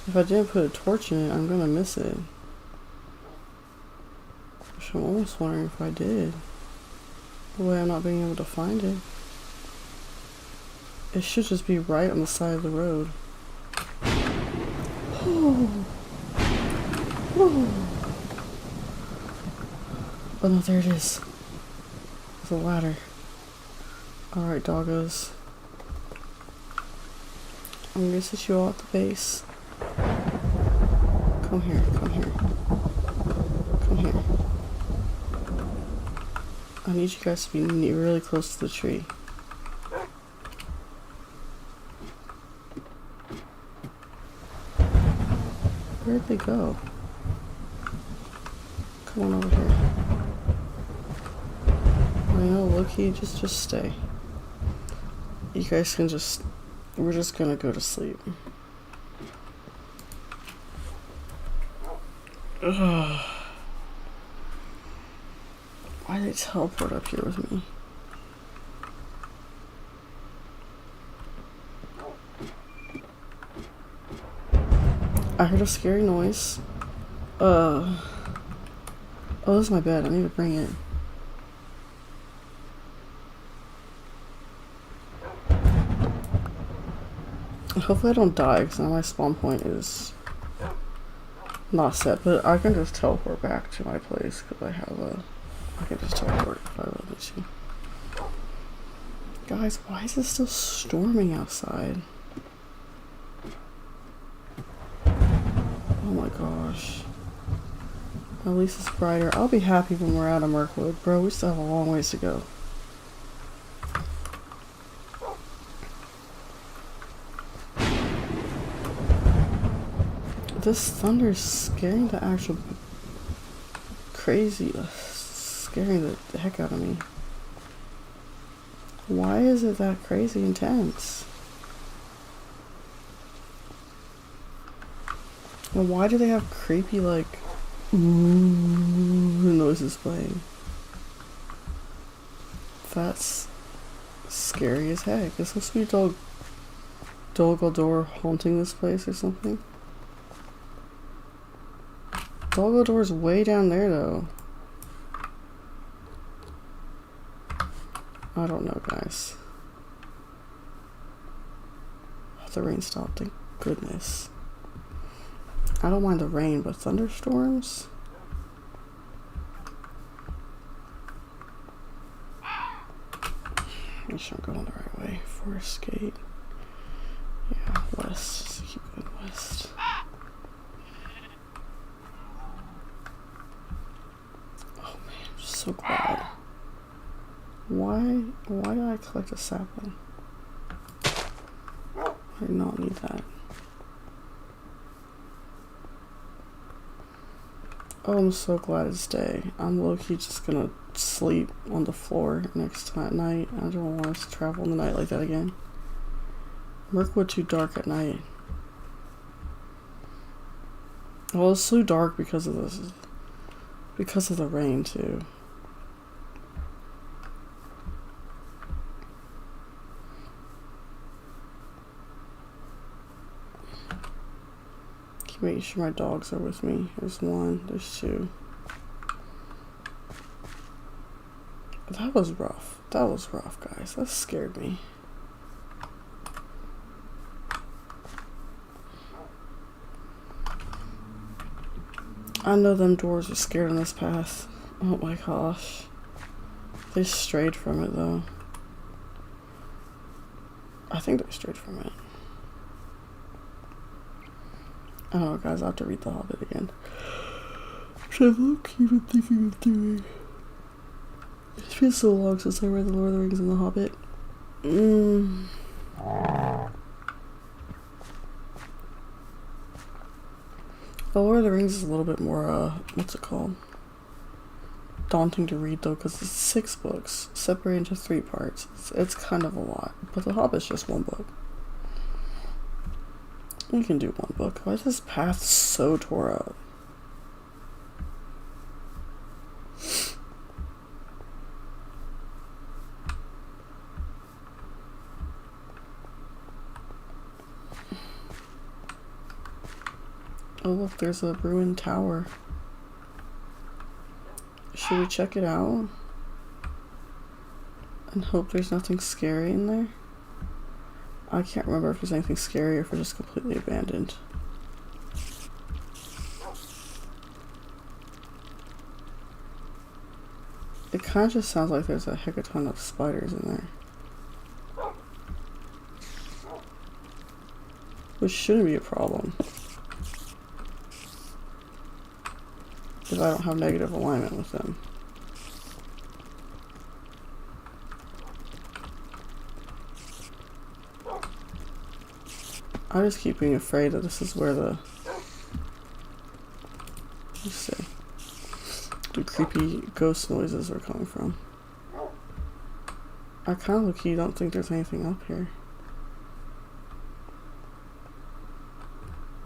If I didn't put a torch in it, I'm gonna miss it. Which I'm almost wondering if I did. The way I'm not being able to find it. It should just be right on the side of the road. Oh, oh no, there it is. There's a ladder. Alright, doggos. I'm gonna sit you all at the base. Come here, come here. Come I need you guys to be really close to the tree. Where'd they go? Come on over here. I know, low-key, just stay. You guys can just... We're just gonna go to sleep. Ugh. Why did they teleport up here with me? I heard a scary noise. Oh, this is my bed. I need to bring it. Hopefully I don't die, because now my spawn point is not set, but I can just teleport back to my place, because I can just teleport if I really need to. Guys, why is it still storming outside? Oh my gosh. At least it's brighter. I'll be happy when we're out of Mirkwood. Bro, we still have a long ways to go. This thunder is scaring the actual crazy, scaring the heck out of me. Why is it that crazy intense? And why do they have creepy, like, noises playing? That's scary as heck. Is this supposed to be Dol Guldur haunting this place or something? Dol Guldur's way down there, though. I don't know, guys. Oh, the rain stopped, thank goodness. I don't mind the rain, but thunderstorms? Make sure I'm going the right way. Forest Gate. Yeah, west. Just keep going west. Oh man, I'm so glad. Why did I collect a sapling? I did not need that. Oh, I'm so glad it's day. I'm low-key just gonna sleep on the floor next time at night. I don't want us to travel in the night like that again. Mirkwood too dark at night. Well, it's so dark because of this. Because of the rain too. Keep making sure my dogs are with me. There's one, there's two. That was rough. That was rough, guys. That scared me. I know them doors are scared on this path. Oh my gosh. They strayed from it though. I think they strayed from it. I don't know, guys. I'll have to read The Hobbit again. Which I've low-key been thinking of doing. It's been so long since I read The Lord of the Rings and The Hobbit. The Lord of the Rings is a little bit more, what's it called? Daunting to read though, because it's 6 books separated into 3 parts. It's kind of a lot, but The Hobbit's just 1 book. You can do 1 book. Why is this path so tore up? Oh look, there's a ruined tower. Should we check it out? And hope there's nothing scary in there? I can't remember if there's anything scary or if it's just completely abandoned. It kind of just sounds like there's a heck of a ton of spiders in there. Which shouldn't be a problem. If I don't have negative alignment with them. I just keep being afraid that this is where the, let's see, the creepy ghost noises are coming from. I kind of low-key don't think there's anything up here.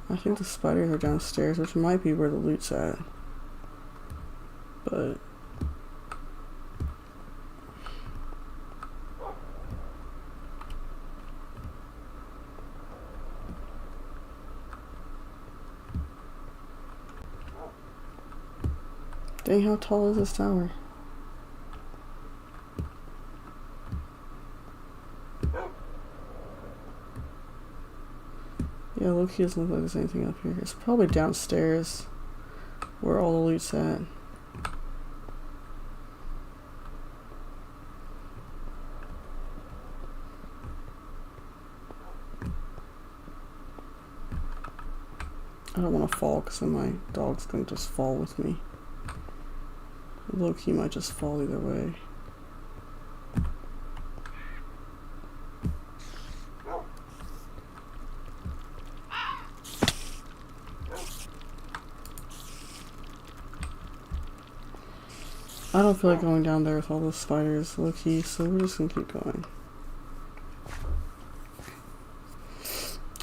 I think the spiders are downstairs, which might be where the loot's at. But dang, how tall is this tower? Yeah, low-key doesn't look like there's anything up here. It's probably downstairs where all the loot's at. I don't want to fall because then my dog's going to just fall with me. Low-key might just fall either way. I don't feel like going down there with all those spiders, low-key, so we're just gonna keep going.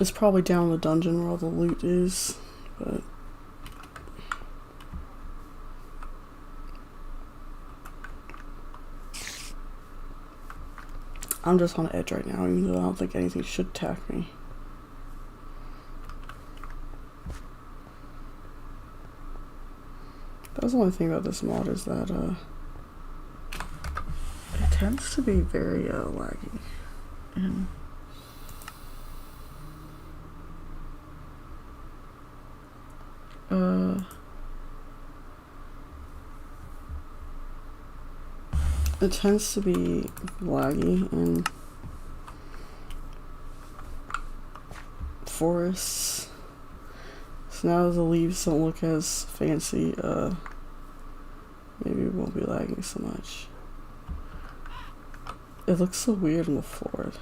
It's probably down in the dungeon where all the loot is, but I'm just on edge right now, even though I don't think anything should attack me. That's the only thing about this mod is that it tends to be very laggy. And it tends to be laggy in forests. So now the leaves don't look as fancy, maybe it won't be lagging so much. It looks so weird on the floor.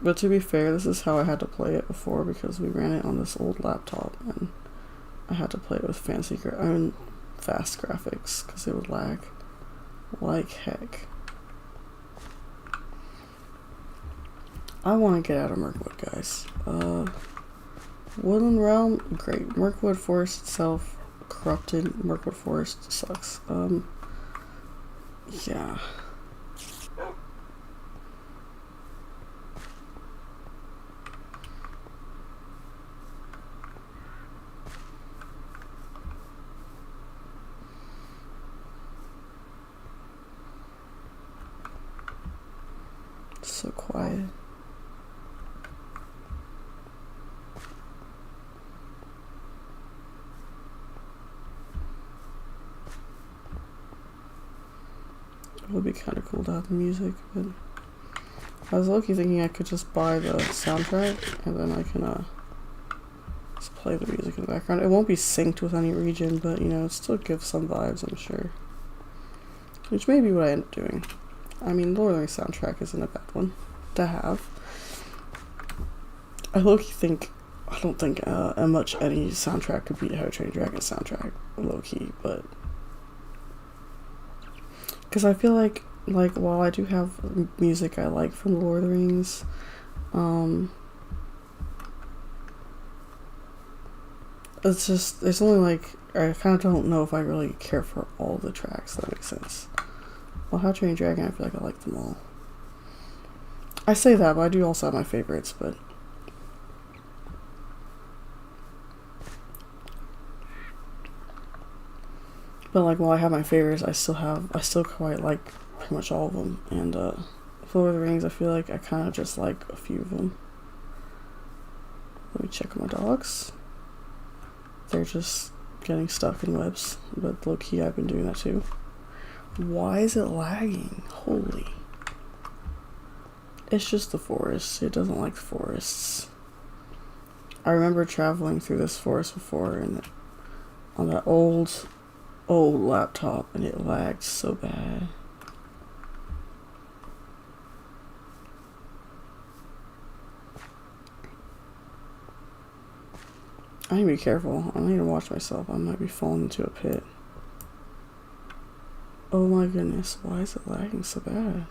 But to be fair, this is how I had to play it before because we ran it on this old laptop and I had to play it with fast graphics because it would lag like heck. I want to get out of Mirkwood, guys. Woodland Realm, great. Mirkwood Forest itself, corrupted. Mirkwood Forest sucks. Yeah. It's so quiet. It would be kind of cool to have the music, but I was low-key thinking I could just buy the soundtrack and then I can just play the music in the background. It won't be synced with any region, but you know, it still gives some vibes, I'm sure. Which may be what I end up doing. I mean, Lord of the Rings soundtrack isn't a bad one to have. I low-key think, I don't think much any soundtrack could beat How to Train Your Dragon soundtrack, low-key, but because I feel like while I do have music I like from the Lord of the Rings, it's just, there's only like, I kind of don't know if I really care for all the tracks, if that makes sense. Well, How to Train Your Dragon, I feel like I like them all. I say that, but I do also have my favorites, but like while I have my favorites, I still quite like pretty much all of them. And Lord of the Rings, I feel like I kind of just like a few of them. Let me check on my dogs. They're just getting stuck in webs, but low-key I've been doing that too. Why is it lagging? Holy. It's just the forest. It doesn't like the forests. I remember traveling through this forest before and on that old laptop, and it lagged so bad. I need to be careful. I need to watch myself. I might be falling into a pit. Oh my goodness, why is it lagging so bad?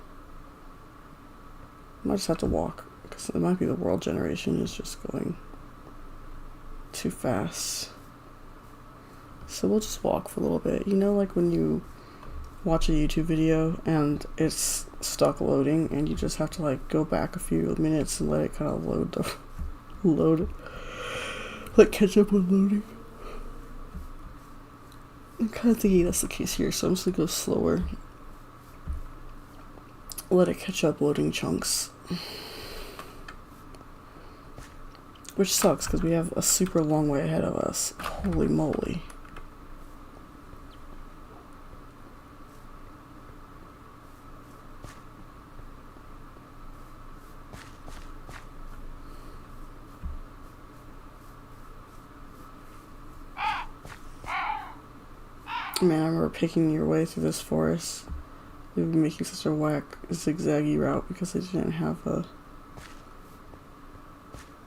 I might just have to walk, because it might be the world generation is just going too fast. So we'll just walk for a little bit. You know, like when you watch a YouTube video and it's stuck loading and you just have to like go back a few minutes and let it kind of load, like catch up with loading. I'm kind of thinking that's the case here, so I'm just gonna go slower. Let it catch up loading chunks. Which sucks because we have a super long way ahead of us. Holy moly. Man, I remember picking your way through this forest. We've been making such a whack zigzaggy route because they didn't have a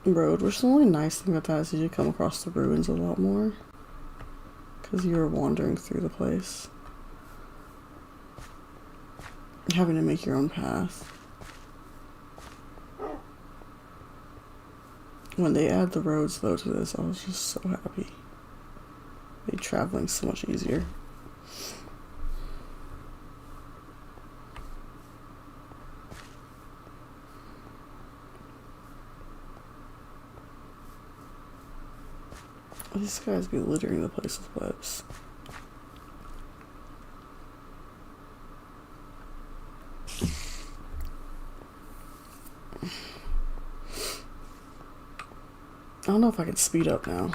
road, which is the only nice thing about that is you come across the ruins a lot more because you're wandering through the place, having to make your own path. When they add the roads though to this, I was just so happy. Made traveling so much easier. These guys be littering the place with webs. I don't know if I can speed up now.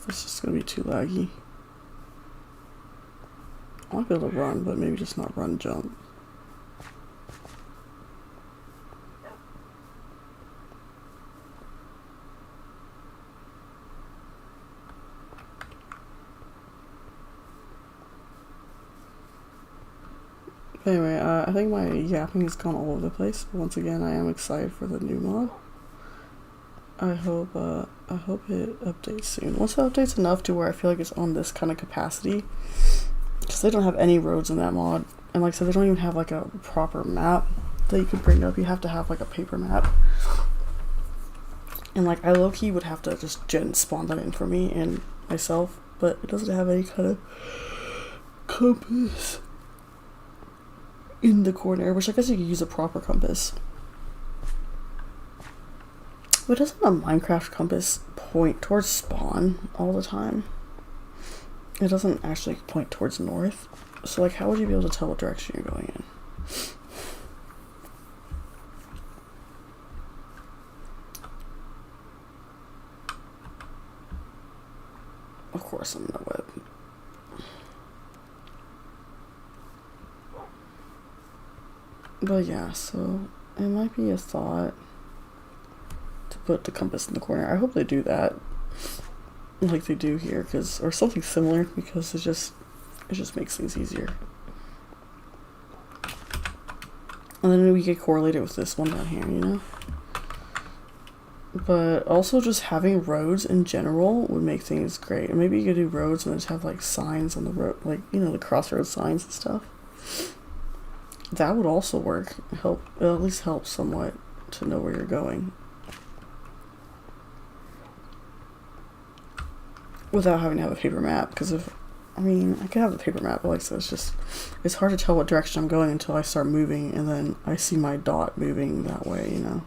This is gonna be too laggy. I might be able to run, but maybe just not run, jump. Anyway, I think my yapping has gone all over the place, but once again, I am excited for the new mod. I hope it updates soon. Once it updates enough to where I feel like it's on this kind of capacity, because they don't have any roads in that mod, and like I said, they don't even have like a proper map that you can bring up. You have to have like a paper map, and like I low-key would have to just gen spawn that in for me and myself, but it doesn't have any kind of compass in the corner, which I guess you could use a proper compass. But doesn't a Minecraft compass point towards spawn all the time? It doesn't actually point towards north. So like how would you be able to tell what direction you're going in? Of course I'm in the web. But yeah, so it might be a thought to put the compass in the corner. I hope they do that, like they do here, or something similar, because it just makes things easier. And then we could correlate it with this one down here, you know. But also just having roads in general would make things great. And maybe you could do roads and just have like signs on the road, like, you know, the crossroads signs and stuff. That would also work. At least help somewhat to know where you're going. Without having to have a paper map, because I could have the paper map, but like I said, it's hard to tell what direction I'm going until I start moving, and then I see my dot moving that way, you know.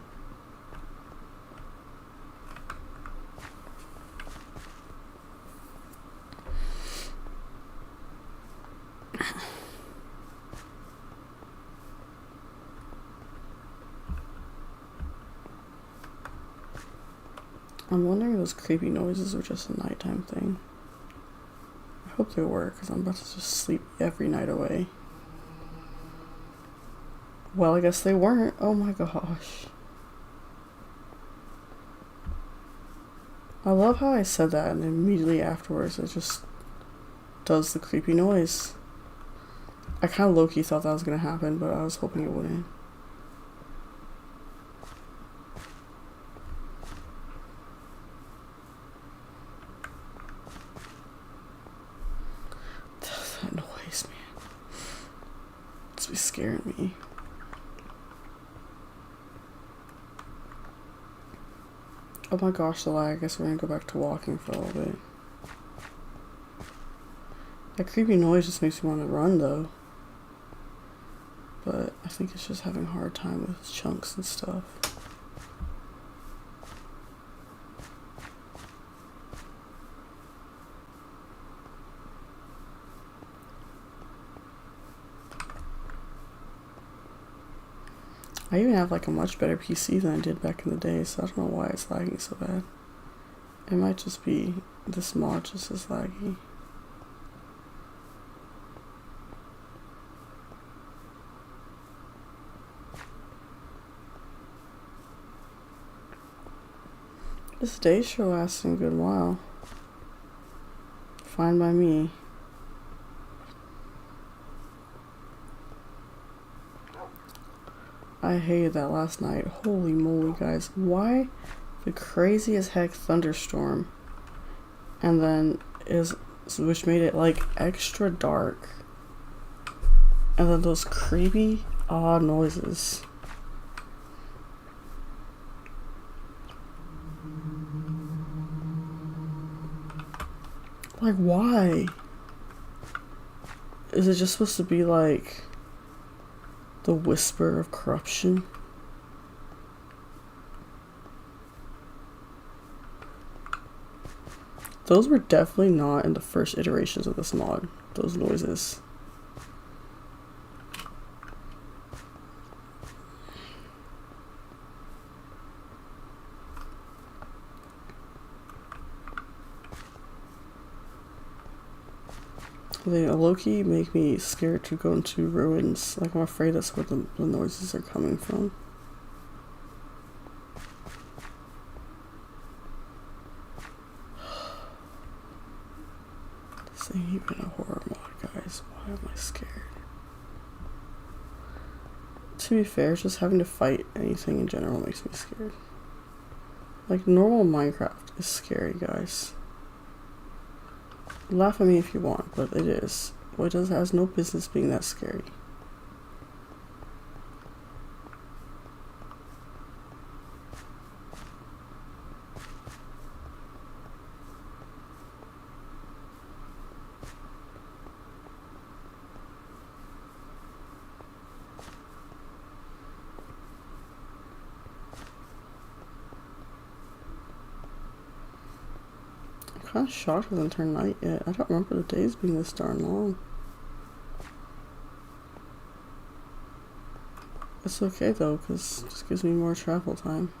I'm wondering if those creepy noises are just a nighttime thing. I hope they were, because I'm about to just sleep every night away. Well, I guess they weren't. Oh my gosh. I love how I said that and immediately afterwards it just does the creepy noise. I kind of low-key thought that was going to happen, but I was hoping it wouldn't. scaring me. Oh my gosh, the lag. I guess we're gonna go back to walking for a little bit. That creepy noise just makes me want to run though. But I think it's just having a hard time with chunks and stuff. I even have like a much better PC than I did back in the day, so I don't know why it's lagging so bad. It might just be this mod just as laggy. This day sure lasting a good while. Fine by me. I hated that last night. Holy moly, guys. Why the crazy as heck thunderstorm? And then which made it like extra dark. And then those creepy, odd noises. Like, why? Is it just supposed to be like the whisper of corruption? Those were definitely not in the first iterations of this mod, those noises. They low-key make me scared to go into ruins. Like, I'm afraid that's where the noises are coming from. This ain't even a horror mod, guys. Why am I scared? To be fair, just having to fight anything in general makes me scared. Like, normal Minecraft is scary, guys. Laugh at me if you want, but it is. Well, it has no business being that scary. I'm kind of shocked it hasn't turned night yet. I don't remember the days being this darn long. It's okay though, because it just gives me more travel time.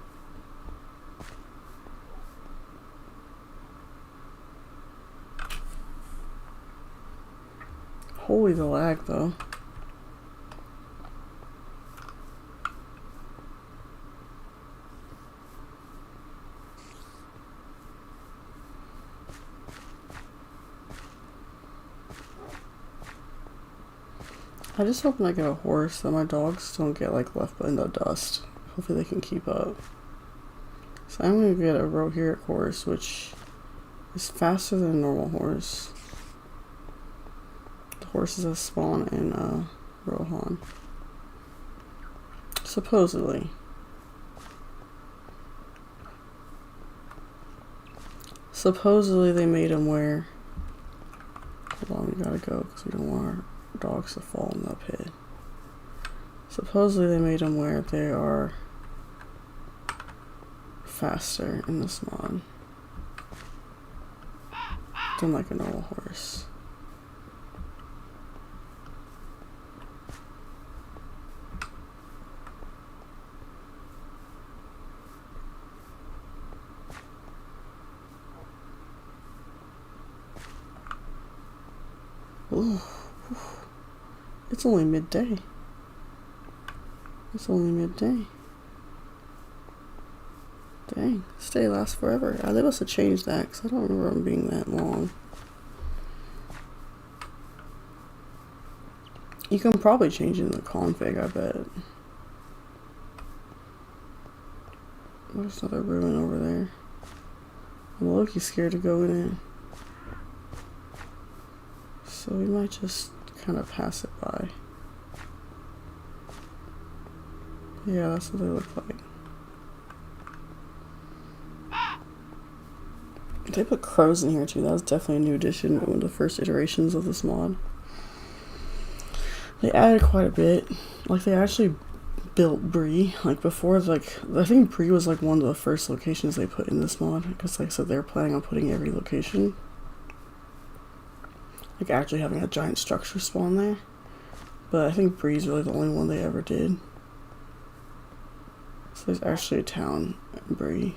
Holy the lag though. I just hope when I get a horse that my dogs don't get like left in the dust. Hopefully they can keep up. So I'm gonna get a Rohirric horse, which is faster than a normal horse. The horses that spawn in Rohan. Supposedly. Supposedly they made him wear. Hold on, we gotta go because we don't want our dogs to fall in that pit. Supposedly they made them where they are faster in this mod than like a normal horse. Ooh. It's only midday. It's only midday. Dang, this day lasts forever. They must have changed that because I don't remember them being that long. You can probably change it in the config, I bet. There's another ruin over there. I'm low-key scared to go in it. So we might just kind of pass it by. Yeah, that's what they look like. They put crows in here too. That was definitely a new addition, one of the first iterations of this mod. They added quite a bit. Like, they actually built Bree. Like, before, like, I think Bree was like one of the first locations they put in this mod, because like I said, they're planning on putting every location, like actually having a giant structure spawn there. But I think Bree's really the only one they ever did. So there's actually a town in Bree,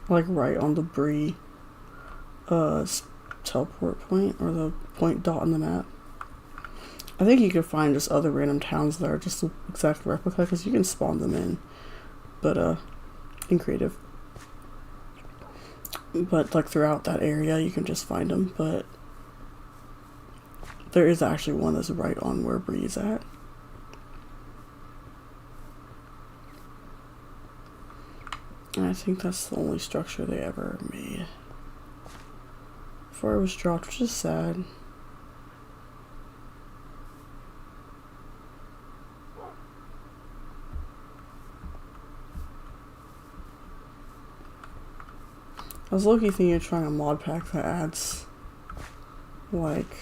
like right on the Bree teleport point, or the point dot on the map. I think you could find just other random towns that are just the exact replica, because you can spawn them in, but in creative. But like throughout that area you can just find them, but there is actually one that's right on where Bree's at. And I think that's the only structure they ever made before it was dropped, which is sad. I was low-key thinking of trying a mod pack that adds, like,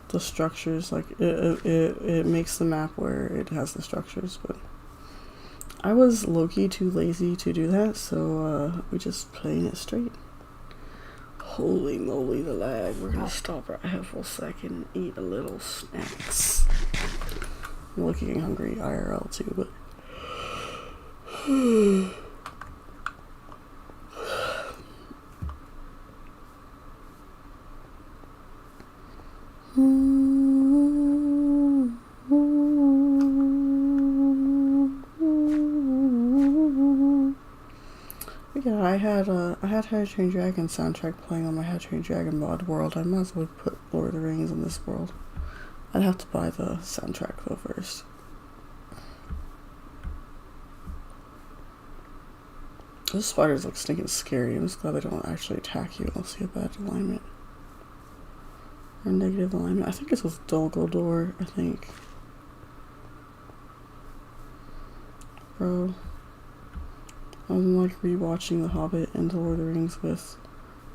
the structures, like, it makes the map where it has the structures, but I was low-key too lazy to do that, so, we just playing it straight. Holy moly, the lag. We're gonna stop right here for a second and eat a little snacks. I'm looking hungry IRL too, but... Yeah, I had How to Train Your Dragon soundtrack playing on my How to Train Your Dragon mod world. I might as well put Lord of the Rings in this world. I'd have to buy the soundtrack though first. Those spiders look stinking scary. I'm just glad they don't actually attack you unless you have bad alignment. Or negative alignment. I think it's with Dol Guldur, I think. Bro. I'm like rewatching The Hobbit and The Lord of the Rings with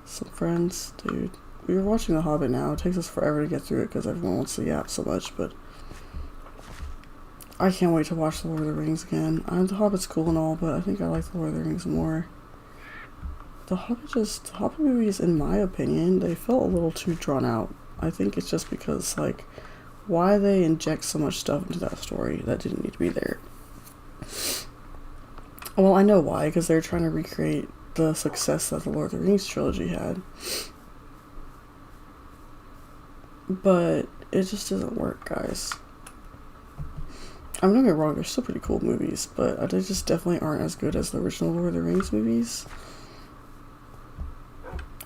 some friends. Dude, we were watching The Hobbit now. It takes us forever to get through it because everyone wants to yap so much, but I can't wait to watch The Lord of the Rings again. The Hobbit's cool and all, but I think I like The Lord of the Rings more. The Hobbit movies, in my opinion, they felt a little too drawn out. I think it's just because, like, why they inject so much stuff into that story that didn't need to be there. Well, I know why, because they're trying to recreate the success that the Lord of the Rings trilogy had. But it just doesn't work, guys. I'm not gonna get me wrong, they're still pretty cool movies, but they just definitely aren't as good as the original Lord of the Rings movies,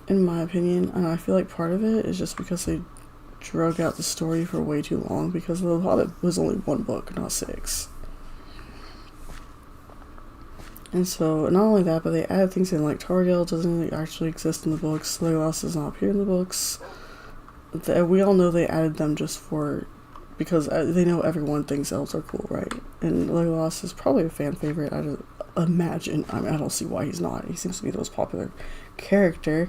in my opinion. And I feel like part of it is just because they drug out the story for way too long, because The Hobbit was only one book, not 6. And so, not only that, but they added things in, like Tauriel doesn't really actually exist in the books, Legolas does not appear in the books. We all know they added them just because they know everyone thinks elves are cool, right? And Legolas is probably a fan favorite, I'd imagine. I mean, I don't see why he's not. He seems to be the most popular character.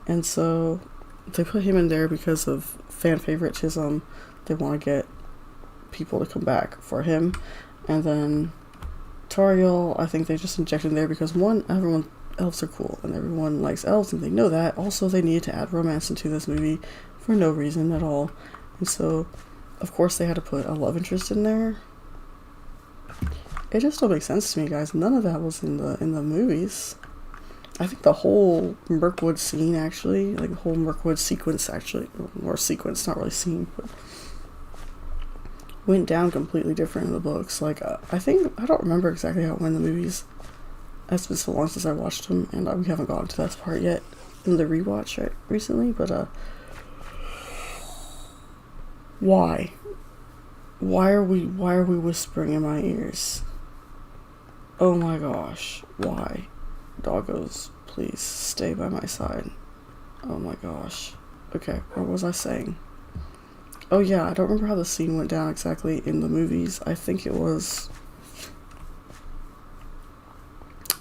And so, they put him in there because of fan favoritism. They want to get people to come back for him. And then Tauriel, I think they just injected in there because, one, elves are cool and everyone likes elves and they know that. Also, they needed to add romance into this movie for no reason at all. And so, of course, they had to put a love interest in there. It just don't make sense to me, guys. None of that was in the movies. I think the whole Mirkwood scene, actually, like the whole Mirkwood sequence, actually, or sequence, not really scene, but went down completely different in the books. Like, I don't remember exactly how it went in the movies. It's been so long since I watched them, and we haven't gotten to that part yet in the rewatch recently, but, why? Why are we whispering in my ears? Oh my gosh, why? Doggos, please stay by my side. Oh my gosh. Okay, what was I saying? Oh yeah, I don't remember how the scene went down exactly in the movies. I think it was...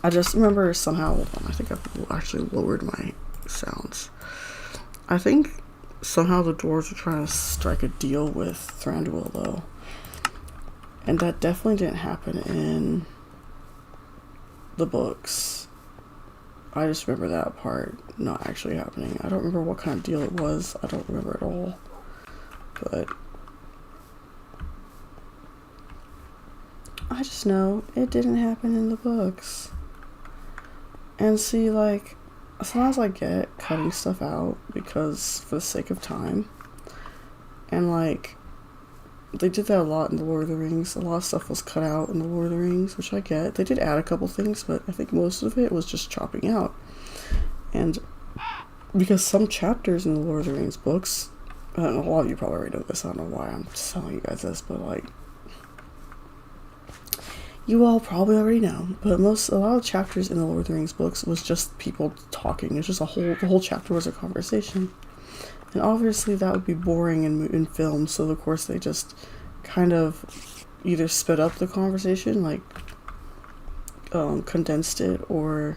I just remember somehow... Hold on, I think I've actually lowered my sounds. I think somehow the dwarves were trying to strike a deal with Thranduil, though. And that definitely didn't happen in the books. I just remember that part not actually happening. I don't remember what kind of deal it was. I don't remember at all. But I just know it didn't happen in the books. And see, like, sometimes I get cutting stuff out because for the sake of time. And like, they did that a lot in the Lord of the Rings. A lot of stuff was cut out in the Lord of the Rings, which I get. They did add a couple things, but I think most of it was just chopping out. And because some chapters in the Lord of the Rings books, I don't know, a lot of you probably already know this, I don't know why I'm just telling you guys this, but like, you all probably already know, but a lot of chapters in the Lord of the Rings books was just people talking. It's just the whole chapter was a conversation. And obviously that would be boring in film, so of course they just kind of either sped up the conversation, like condensed it, or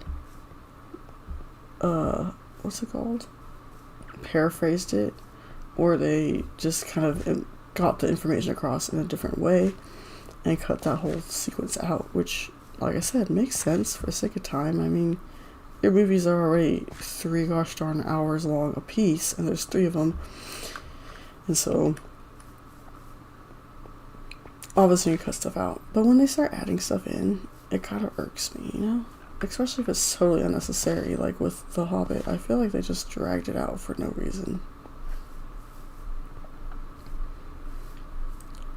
what's it called? Paraphrased it, or they just kind of got the information across in a different way and cut that whole sequence out, which, like I said, makes sense for the sake of time. I mean, your movies are already 3 gosh darn hours long a piece, and there's 3 of them. And so, obviously you cut stuff out. But when they start adding stuff in, it kind of irks me, you know? Especially if it's totally unnecessary, like with The Hobbit. I feel like they just dragged it out for no reason.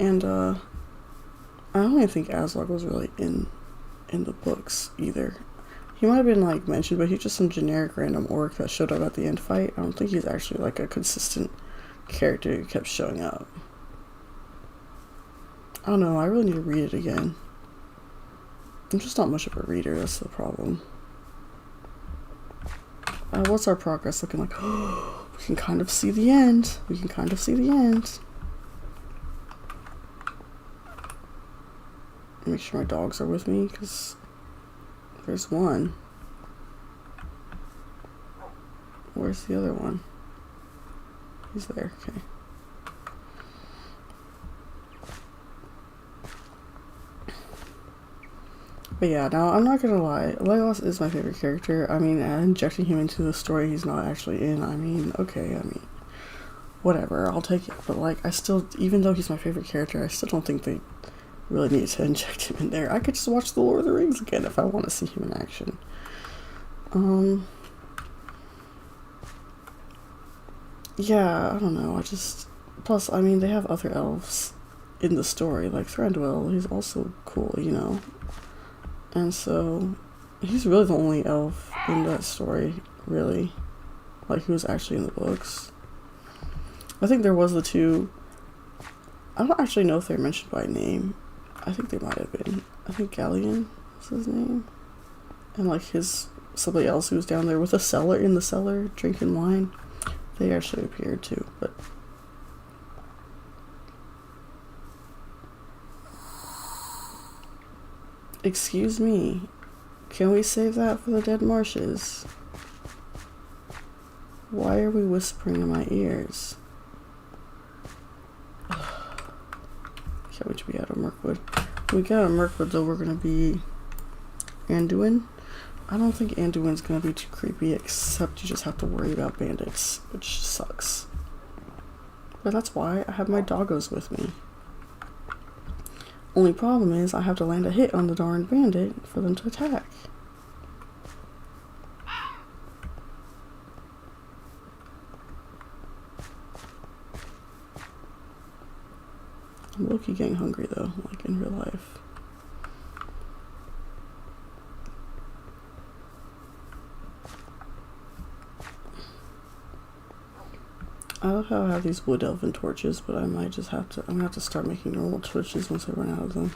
And, I don't even think Azog was really in the books either. He might have been like mentioned, but he's just some generic random orc that showed up at the end fight. I don't think he's actually like a consistent character who kept showing up. I don't know, I really need to read it again. I'm just not much of a reader, that's the problem. What's our progress looking like? Oh, we can kind of see the end. We can kind of see the end. Make sure my dogs are with me, because there's one. Where's the other one? He's there, okay. But yeah, now I'm not gonna lie, Legolas is my favorite character. I mean, injecting him into the story he's not actually in, I mean, okay, I mean, whatever, I'll take it. But like, I still, even though he's my favorite character, I still don't think they really need to inject him in there. I could just watch The Lord of the Rings again if I want to see him in action. Yeah, I don't know, plus, I mean, they have other elves in the story, like Thranduil, he's also cool, you know? And so, he's really the only elf in that story, really. Like, he was actually in the books. I think there was the 2, I don't actually know if they're mentioned by name. I think they might have been. I think Galleon was his name. And like somebody else who was down there with a cellar, in the cellar, drinking wine. They actually appeared too, but... Excuse me. Can we save that for the dead marshes? Why are we whispering in my ears? Can't wait to be out of Mirkwood. When we get out of Mirkwood, though, we're gonna be Anduin. I don't think Anduin's gonna be too creepy, except you just have to worry about bandits, which sucks. But that's why I have my doggos with me. Only problem is I have to land a hit on the darn bandit for them to attack. I'm low-key getting hungry though, like in real life. I love how I have these wood elven torches, but I might just have to, I'm gonna have to start making normal torches once I run out of them.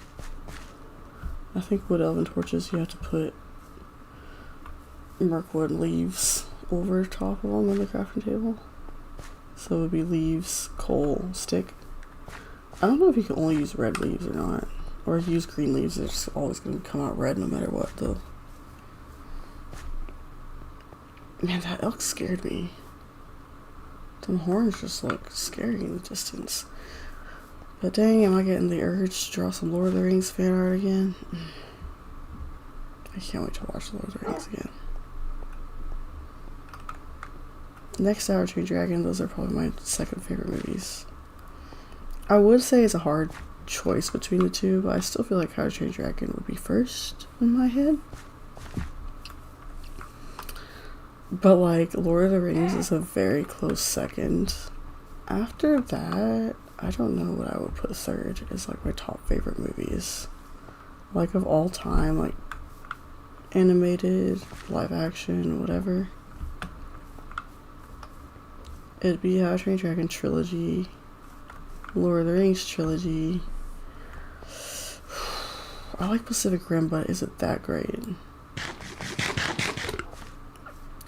I think wood elven torches, you have to put Mirkwood leaves over top of them on the crafting table. So it would be leaves, coal, stick. I don't know if you can only use red leaves or not. Or if you use green leaves, it's always going to come out red no matter what, though. Man, that elk scared me. Them horns just look scary in the distance. But dang, am I getting the urge to draw some Lord of the Rings fan art again? I can't wait to watch Lord of the Rings again. Next, How to Train Your Dragon, those are probably my second favorite movies. I would say it's a hard choice between the two, but I still feel like How to Train Your Dragon would be first in my head. But like, Lord of the Rings is a very close second. After that, I don't know what I would put third as like my top favorite movies. Like of all time, like animated, live action, whatever. It'd be How to Train Your Dragon trilogy, Lord of the Rings trilogy. I like Pacific Rim, but is it that great?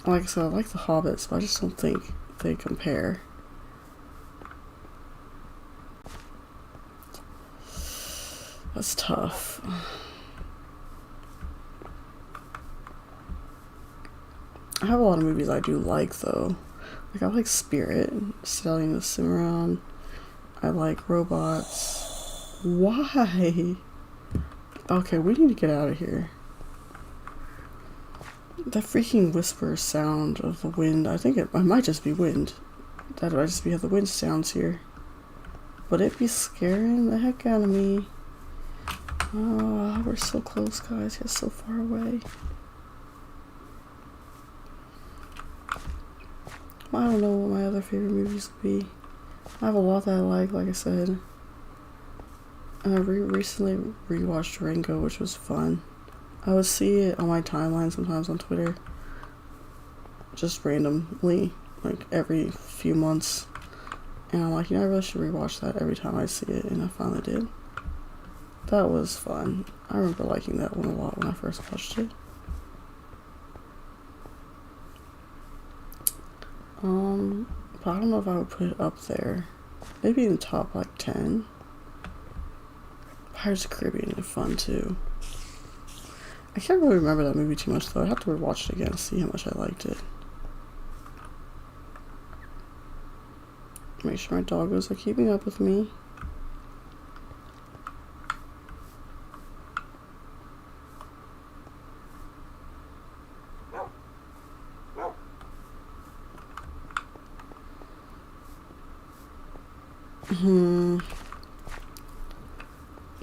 Like I said, I like the Hobbits, but I just don't think they compare. That's tough. I have a lot of movies I do like, though. Like, I like Spirit, Stallion of Cimarron. I like Robots. Why? Okay, we need to get out of here. That freaking whisper sound of the wind, I think it might just be wind. That might just be how the wind sounds here. But it be scaring the heck out of me. Oh, we're so close, guys. Yet so far away. I don't know what my other favorite movies would be. I have a lot that I like I said. And I recently rewatched Rango, which was fun. I would see it on my timeline sometimes on Twitter. Just randomly, like every few months. And I'm like, you know, I really should rewatch that every time I see it, and I finally did. That was fun. I remember liking that one a lot when I first watched it. But I don't know if I would put it up there. Maybe in the top like 10. Pirates of the Caribbean is fun too. I can't really remember that movie too much though. I'd have to rewatch it again to see how much I liked it. Make sure my doggos are keeping up with me.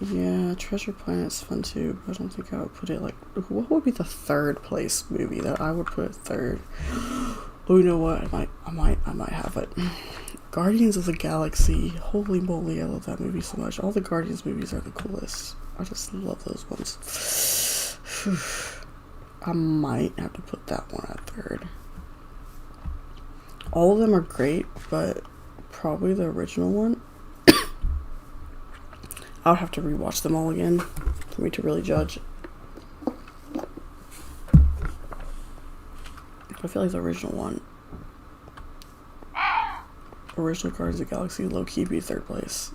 Yeah, Treasure Planet's fun too, but I don't think I would put it like... What would be the third place movie that I would put third? Oh, you know what? I might have it. Guardians of the Galaxy. Holy moly, I love that movie so much. All the Guardians movies are the coolest. I just love those ones. I might have to put that one at third. All of them are great, but probably the original one. I'll have to rewatch them all again for me to really judge. I feel like the original one, original Guardians of the Galaxy, low-key be third place.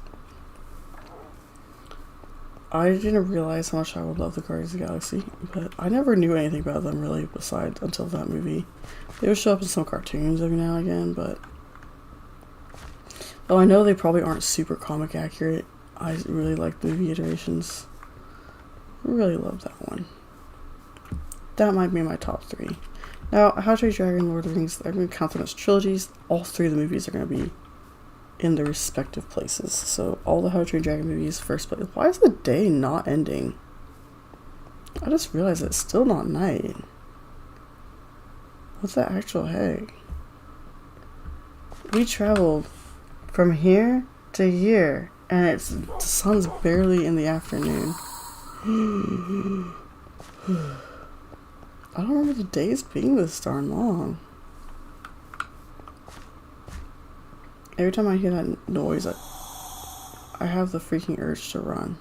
I didn't realize how much I would love the Guardians of the Galaxy, but I never knew anything about them really besides until that movie. They would show up in some cartoons every now and again, but... Oh, I know they probably aren't super comic accurate. I really like movie iterations. I really love that one. That might be my top 3. Now, How to Train Your Dragon, Lord of the Rings, I'm going to count them as trilogies. All 3 of the movies are going to be in their respective places. So, all the How to Train Your Dragon movies, first place. Why is the day not ending? I just realized it's still not night. What the actual heck? We traveled from here to here. And the sun's barely in the afternoon. I don't remember the days being this darn long. Every time I hear that noise, I have the freaking urge to run.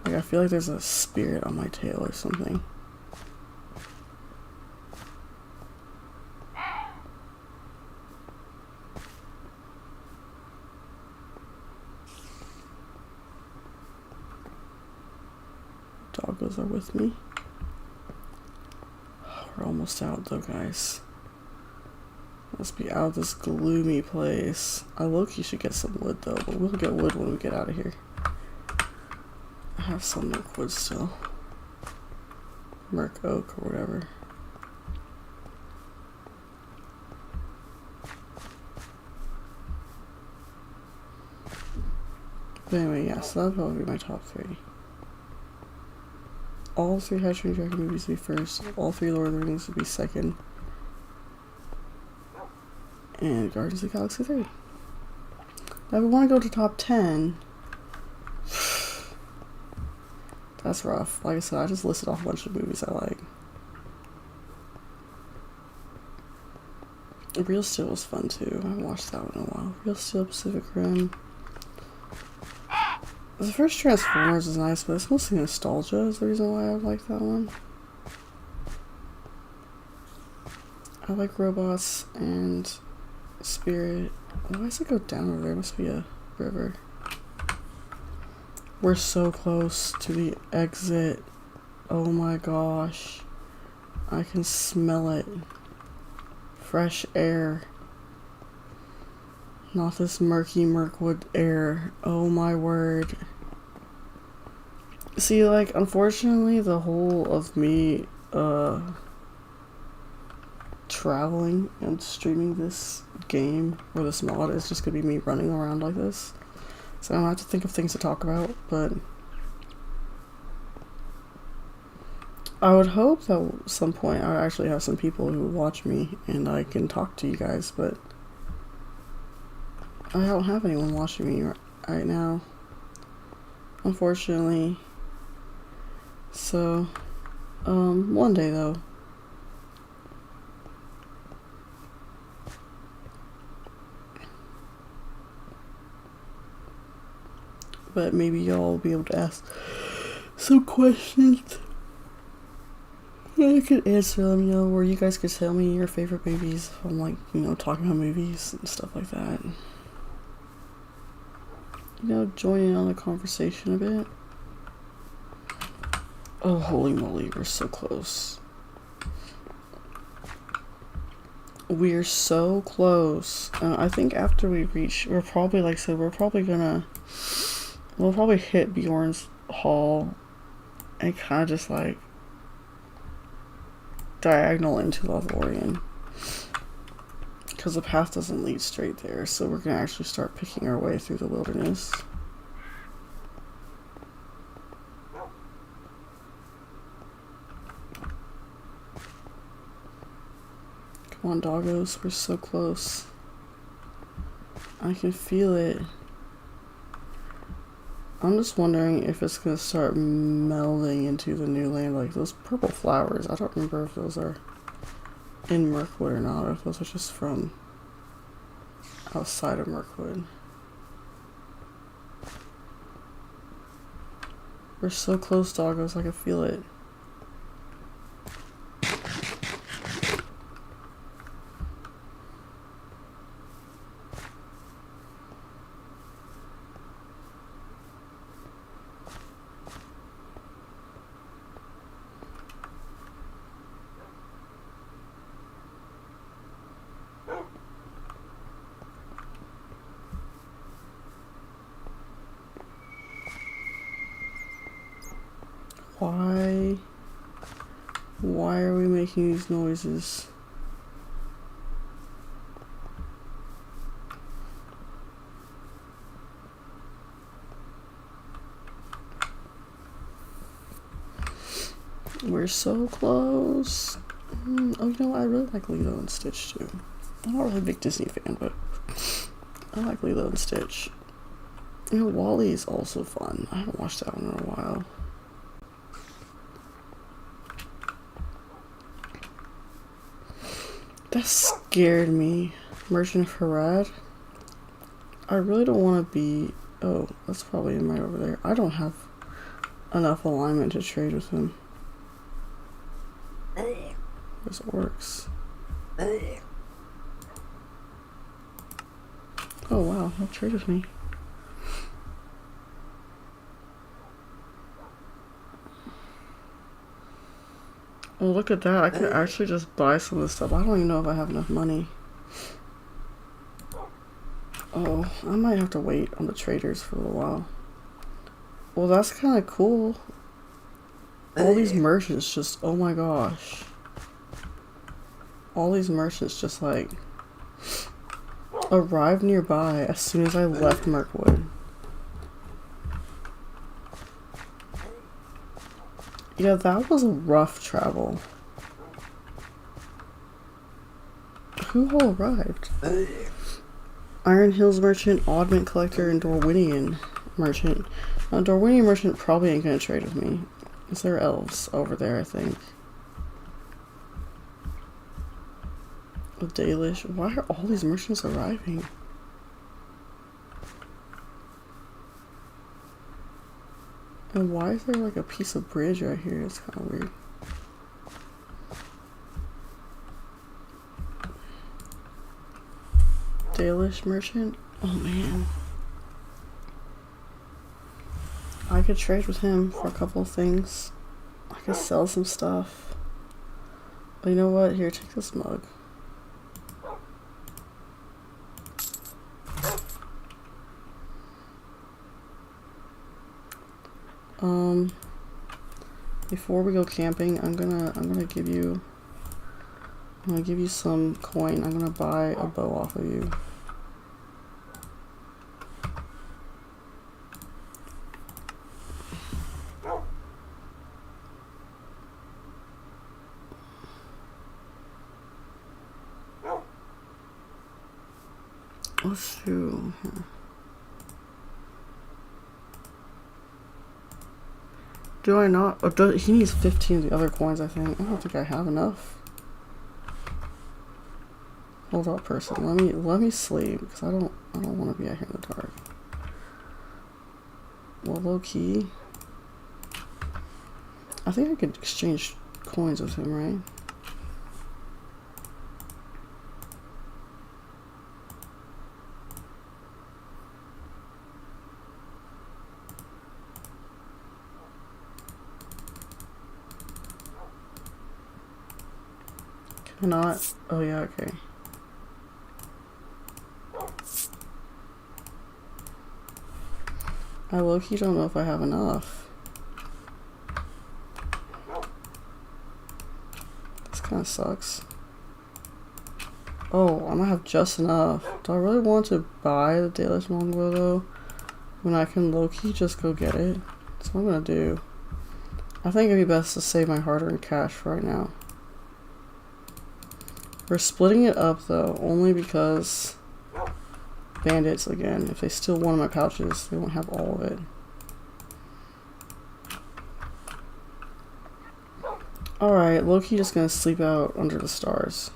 Like, I feel like there's a spirit on my tail or something. with me. We're almost out though, guys. Let's be out of this gloomy place. I low-key should get some wood though, but we'll get wood when we get out of here. I have some milk wood still. Merc oak or whatever. But anyway, yeah, so that'll probably be my top 3. All 3 How to Train Your Dragon movies would be first. All 3 Lord of the Rings would be second. And Guardians of the Galaxy 3. Now, if we want to go to top 10, that's rough. Like I said, I just listed off a bunch of movies I like. Real Steel was fun too. I haven't watched that one in a while. Real Steel, Pacific Rim. The first Transformers is nice, but it's mostly nostalgia is the reason why I like that one. I like Robots and Spirit. Why does it go down over there? It must be a river. We're so close to the exit. Oh my gosh. I can smell it. Fresh air. Not this murky Mirkwood air. Oh my word. See, like, unfortunately, the whole of me, traveling and streaming this game, or this mod, is just gonna be me running around like this. So I'm gonna have to think of things to talk about, but I would hope that at some point I would actually have some people who watch me and I can talk to you guys, but I don't have anyone watching me right now, unfortunately. So, one day though. But maybe y'all will be able to ask some questions. I could answer them, you know, or you guys could tell me your favorite movies. I'm like, you know, talking about movies and stuff like that. You know, joining on the conversation a bit. Oh, holy moly, we're so close. We're so close. I think after we reach, we're probably, like I said, we'll probably hit Bjorn's Hall and kind of just like diagonal into Lothlorien. Because the path doesn't lead straight there, so we're going to actually start picking our way through the wilderness. Come on, doggos, we're so close. I can feel it. I'm just wondering if it's going to start melding into the new land, like those purple flowers. I don't remember if those are in Mirkwood or not, or if those are just from outside of Mirkwood. We're so close, doggos, I can feel it. Why are we making these noises? We're so close. Oh, you know what? I really like Lilo and Stitch too. I'm not really a big Disney fan, but I like Lilo and Stitch. You know, WALL-E is also fun. I haven't watched that one in a while. That scared me. Merchant of Harad. I really don't want to be... Oh, that's probably him right over there. I don't have enough alignment to trade with him. There's orcs. Oh wow, he'll trade with me. Oh, look at that. I could actually just buy some of this stuff. I don't even know if I have enough money. Oh, I might have to wait on the traders for a little while. Well, that's kind of cool. All these merchants just, oh my gosh. All these merchants just like arrived nearby as soon as I left Mirkwood. Yeah, that was a rough travel. Who all arrived? Iron Hills Merchant, Oddment Collector, and Dorwinian Merchant. Now, Dorwinian Merchant probably ain't gonna trade with me. Is there elves over there, I think? A Dalish. Why are all these merchants arriving? And why is there like a piece of bridge right here? It's kind of weird. Dalish merchant? Oh man. I could trade with him for a couple of things. I could sell some stuff. But you know what? Here, take this mug. Before we go camping, I'm gonna give you some coin. I'm gonna buy a bow off of you. Let's do here. Do I not? Oh, he needs 15 of the other coins, I think. I don't think I have enough. Hold up, person. Let me sleep, because I don't want to be out here in the dark. Well, low key, I think I could exchange coins with him, right? Not. Oh yeah, okay. I low-key don't know if I have enough. This kind of sucks. Oh, I might have just enough. Do I really want to buy the Dalish Longbow though? When I can low-key just go get it? That's what I'm gonna do. I think it'd be best to save my hard-earned cash for right now. We're splitting it up though, only because bandits again. If they steal one of my pouches, they won't have all of it. Alright, Loki just gonna sleep out under the stars.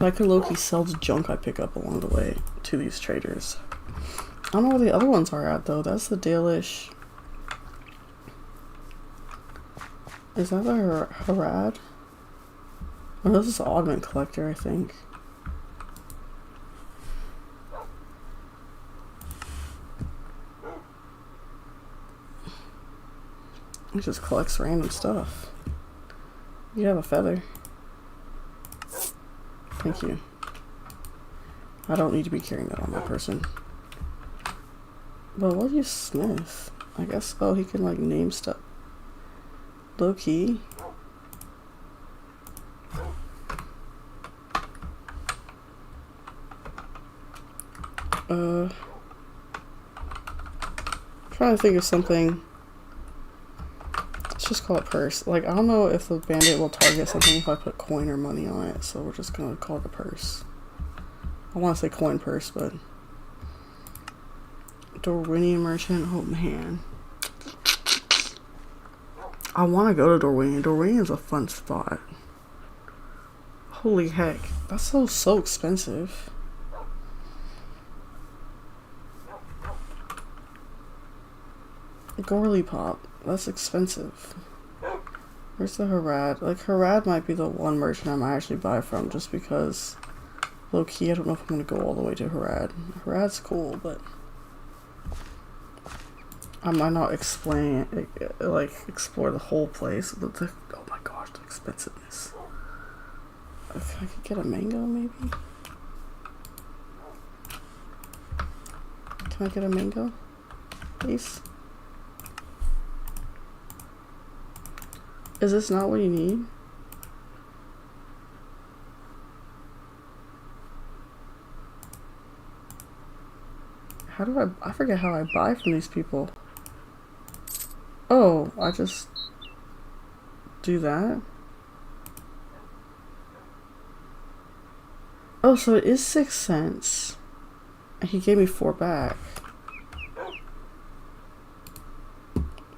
I could Loki sell the junk I pick up along the way to these traders. I don't know where the other ones are at though. That's the Dalish. Is that the Harad? Oh, this is the Oddment Collector, I think. He just collects random stuff. You have a feather. Thank you. I don't need to be carrying that on my person. But what do you smith? I guess, oh, he can like name stuff. Low key. Trying to think of something. Let's just call it purse. Like, I don't know if the bandit will target something if I put coin or money on it, so we're just gonna call it a purse. I want to say coin purse, but Dorwinian Merchant. Oh man, I want to go to Dorwinian. Dorwinian is a fun spot. Holy heck, that's so expensive. Gorly Pop, that's expensive. Where's the Harad? Like, Harad might be the one merchant I might actually buy from, just because Low key, I don't know if I'm gonna go all the way to Harad. Harad's cool, but I might not explain, like, explore the whole place. Oh my gosh, the expensiveness. If I could get a mango, maybe? Can I get a mango, please? Is this not what you need? How do I forget how I buy from these people. Oh, I just do that? Oh, so it is 6 cents. And he gave me 4 back.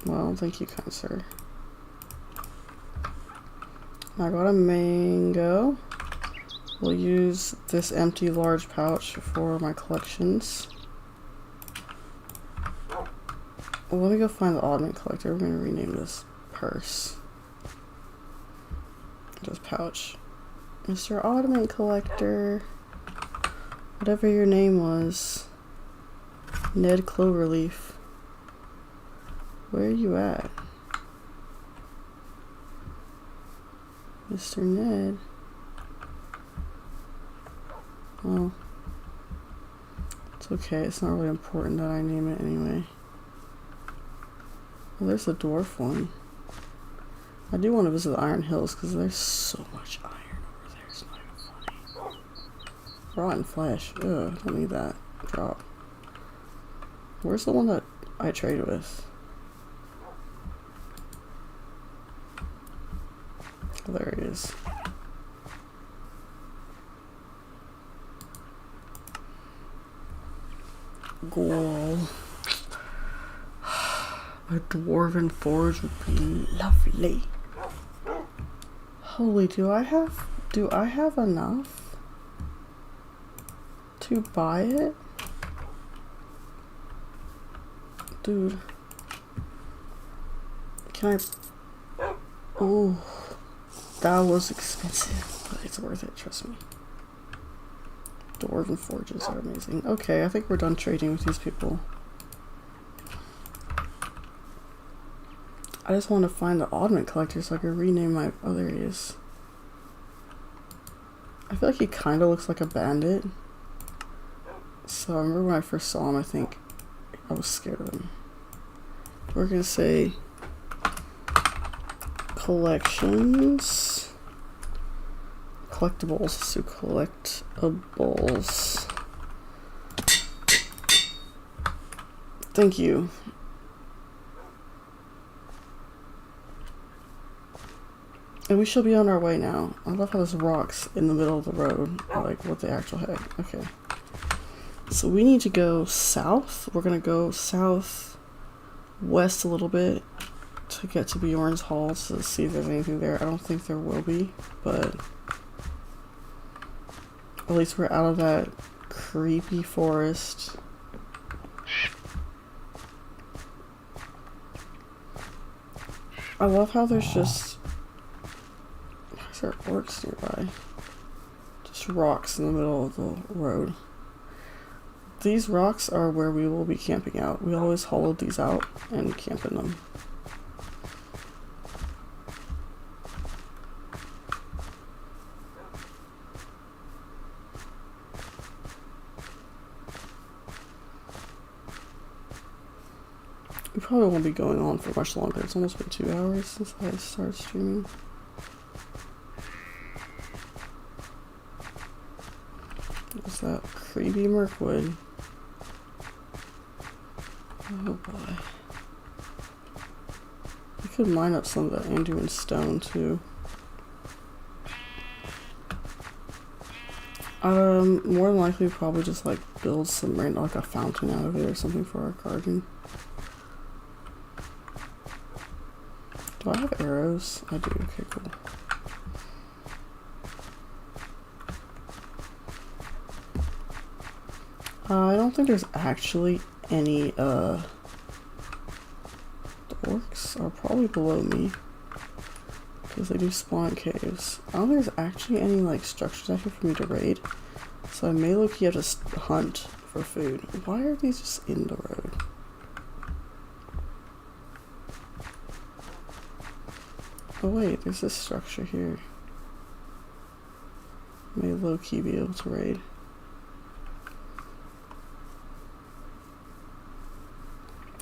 Well, thank you, kind sir. I got a mango. We'll use this empty large pouch for my collections. Well, let me go find the oddment collector. We're going to rename this purse. Just pouch. Mr. Oddment Collector. Whatever your name was. Ned Cloverleaf. Where are you at? Mr. Ned. Well, it's okay. It's not really important that I name it anyway. Well, there's a dwarf one. I do want to visit the Iron Hills because there's so much iron over there. It's not even funny. Rotten flesh. Ugh, I don't need that. Drop. Where's the one that I trade with? Oh, there he is. Goal. A dwarven forge would be lovely. Holy, do I have enough to buy it? Dude. Can I? Oh, that was expensive, but it's worth it, trust me. Dwarven forges are amazing. Okay, I think we're done trading with these people. I just want to find the oddment collector so I can rename my... Oh, there he is. I feel like he kind of looks like a bandit. So I remember when I first saw him, I think I was scared of him. We're going to say... collections. Collectibles. So collectibles. Thank you. And we shall be on our way now. I love how there's rocks in the middle of the road. Like, what the actual heck? Okay. So we need to go south. We're gonna go southwest a little bit to get to Bjorn's Hall to see if there's anything there. I don't think there will be, but at least we're out of that creepy forest. I love how there's just... There are orcs nearby. Just rocks in the middle of the road. These rocks are where we will be camping out. We always hollowed these out and camp in them. We probably won't be going on for much longer. It's almost been 2 hours since I started streaming. What's that? Creepy Mirkwood. Oh boy. I could mine up some of that Anduin stone too. More than likely probably just like build some random, like a fountain out of it or something for our garden. Do I have arrows? I do. Okay, cool. I don't think there's actually any, the orcs are probably below me. Because they do spawn in caves. I don't think there's actually any, like, structures out here for me to raid. So I may look, you have to hunt for food. Why are these just in the road? Oh wait, there's this structure here. May low-key be able to raid.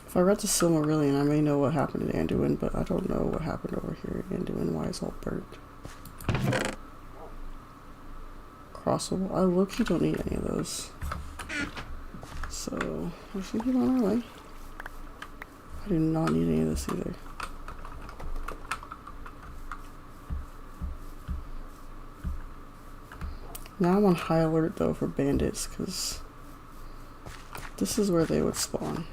If I read the Silmarillion, I may know what happened in Anduin, but I don't know what happened over here in Anduin, why it's all burnt. Crossable. I low-key don't need any of those. So, we're just gonna keep on our way. I do not need any of this either. Now I'm on high alert though for bandits, because this is where they would spawn.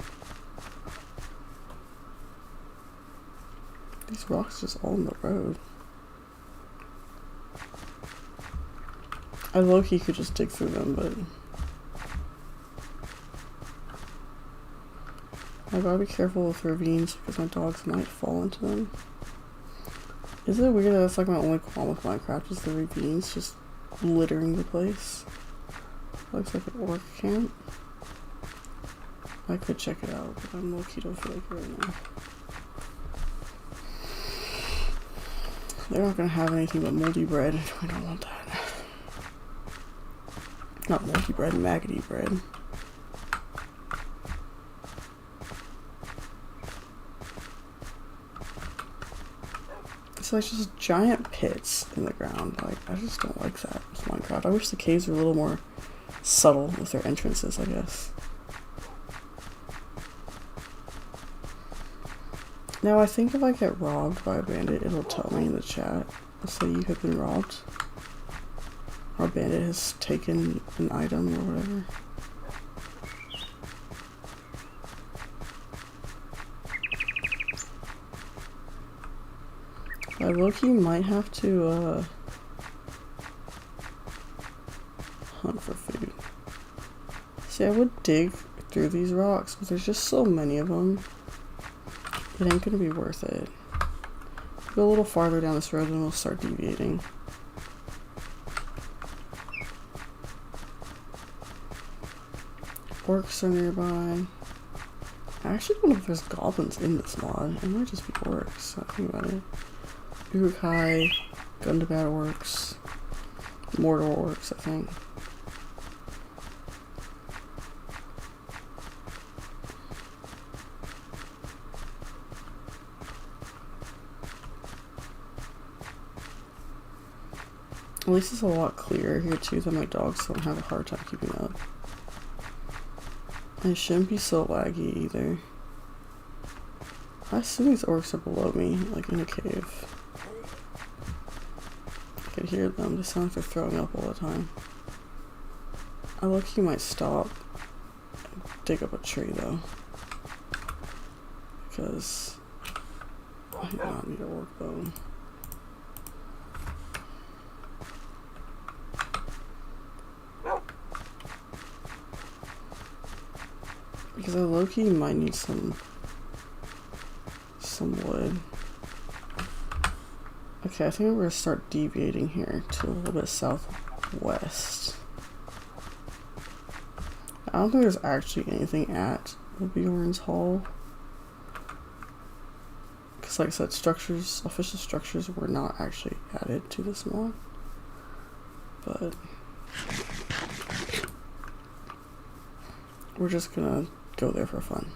These rocks just all in the road. I low-key could just dig through them, but I gotta be careful with ravines because my dogs might fall into them. Is it weird that that's like my only qualm with Minecraft is the ravines just littering the place? Looks like an orc camp. I could check it out, but I'm low-key don't feel like it right now. They're not gonna have anything but moldy bread. I don't want that. Not moldy bread, maggoty bread. It's like just giant pits in the ground. Like, I just don't like that with Minecraft. I wish the caves were a little more subtle with their entrances, I guess. Now, I think if I get robbed by a bandit, it'll tell me in the chat. It'll say you have been robbed. Or a bandit has taken an item or whatever. I low-key might have to hunt for food. See, I would dig through these rocks, but there's just so many of them. It ain't gonna be worth it. Go a little farther down this road and we'll start deviating. Orcs are nearby. I actually don't know if there's goblins in this mod. It might just be orcs. I think about it. Uruk-hai, Gundabad orcs, Mordor orcs, I think. At least it's a lot clearer here too, that my dogs don't have a hard time keeping up. And it shouldn't be so laggy either. I assume these orcs are below me, like in a cave. I can hear them, they sound like they're throwing up all the time. I look, you might stop and dig up a tree though. Because I do not need a orc bone. Because I low-key might need some wood. Okay, I think I'm gonna start deviating here to a little bit southwest. I don't think there's actually anything at the Bjorn's Hall. Because like I said, official structures were not actually added to this mod. But we're just gonna go there for fun.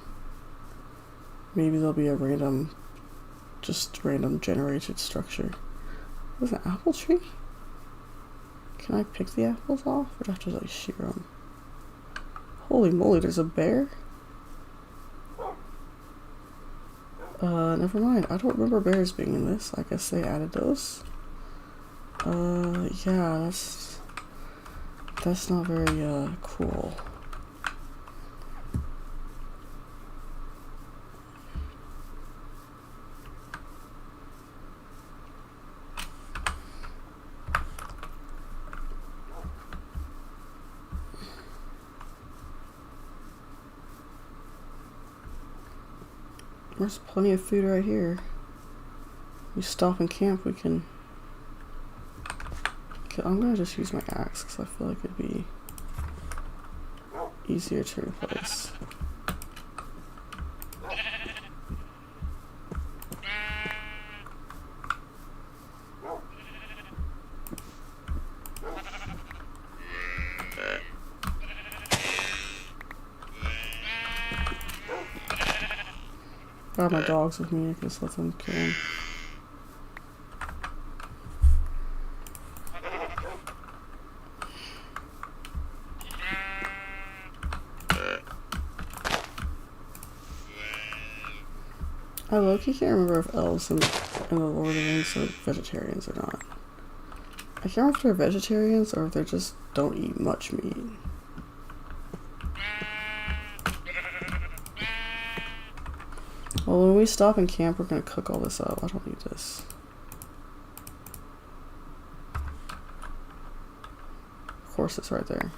Maybe there'll be a random generated structure. There's an apple tree? Can I pick the apples off? Or do I have to like shear them? Holy moly, there's a bear? Never mind. I don't remember bears being in this. I guess they added those. Yeah, that's not very, cool. There's plenty of food right here. We stop and camp, I'm gonna just use my axe because I feel like it'd be easier to replace. I have my dogs with me, I can just let them kill them. I low-key can't remember if elves in the Lord of the Rings are vegetarians or not. I can't remember if they're vegetarians or if they just don't eat much meat. Well, when we stop and camp, we're gonna cook all this up. I don't need this. Of course, it's right there.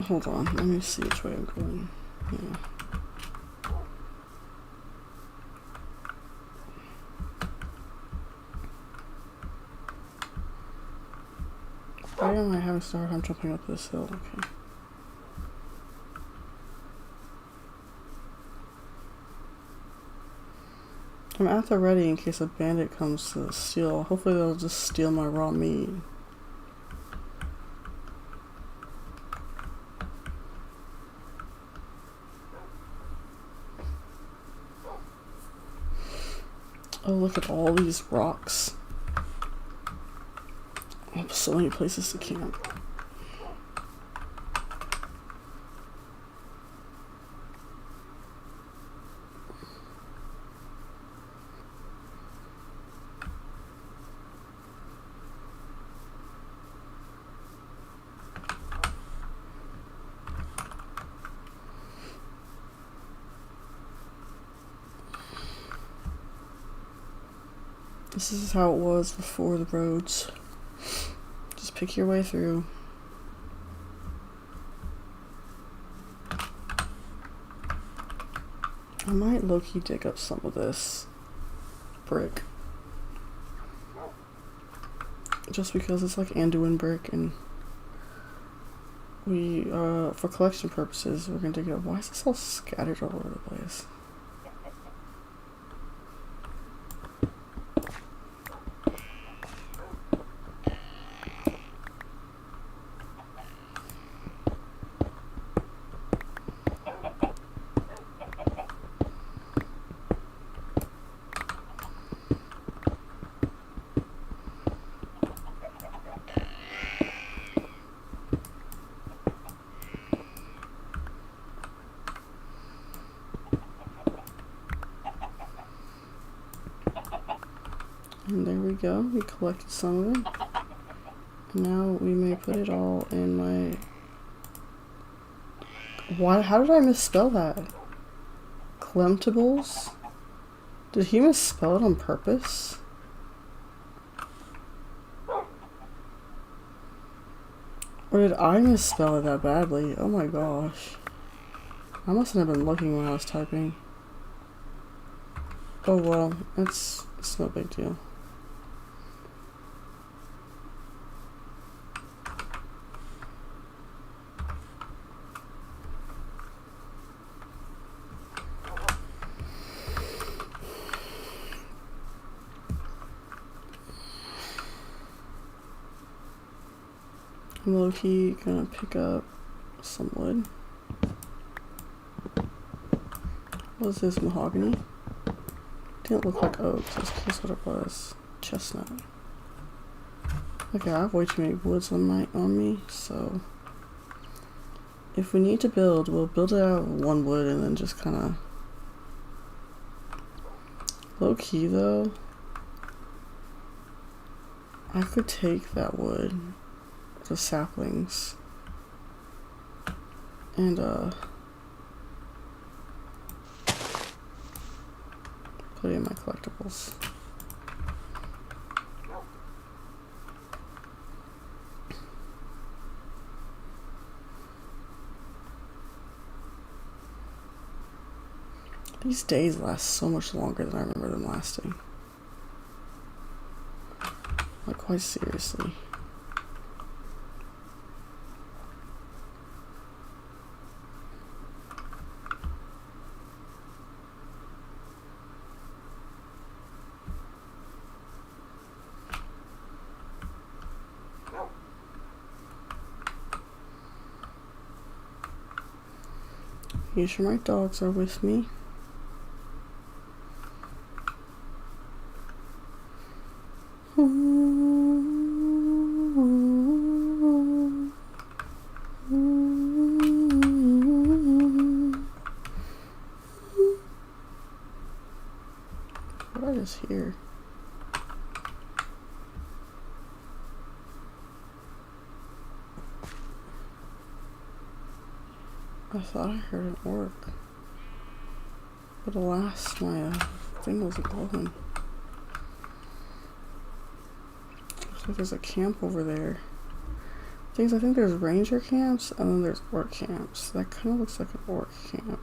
Hold on, let me see which way I'm going. Yeah. Why am I having a hard time jumping up this hill? Okay. I'm at the ready in case a bandit comes to steal. Hopefully they'll just steal my raw meat. Oh, look at all these rocks. Oh, so many places to camp. This is how it was before the roads. Just pick your way through. I might low-key dig up some of this brick. Just because it's like Anduin brick, and we, for collection purposes, we're gonna dig it up. Why is this all scattered all over the place? And there we go, we collected some of it. Now we may put it all in my... Why? How did I misspell that? Clemtables? Did he misspell it on purpose? Or did I misspell it that badly? Oh my gosh. I mustn't have been looking when I was typing. Oh well, it's no big deal. I'm low-key gonna pick up some wood. What is this, mahogany? Didn't look like oak, so that's what it was. Chestnut. Okay, I have way too many woods on me, so if we need to build, we'll build it out of one wood and then just kinda low-key though. I could take that wood, the saplings, and put it in my collectibles. These days last so much longer than I remember them lasting. Like, quite seriously. You sure my dogs are with me? What is here? I thought I heard an orc. But alas, my thing wasn't glowing. Looks like there's a camp over there. I think there's ranger camps and then there's orc camps. That kind of looks like an orc camp.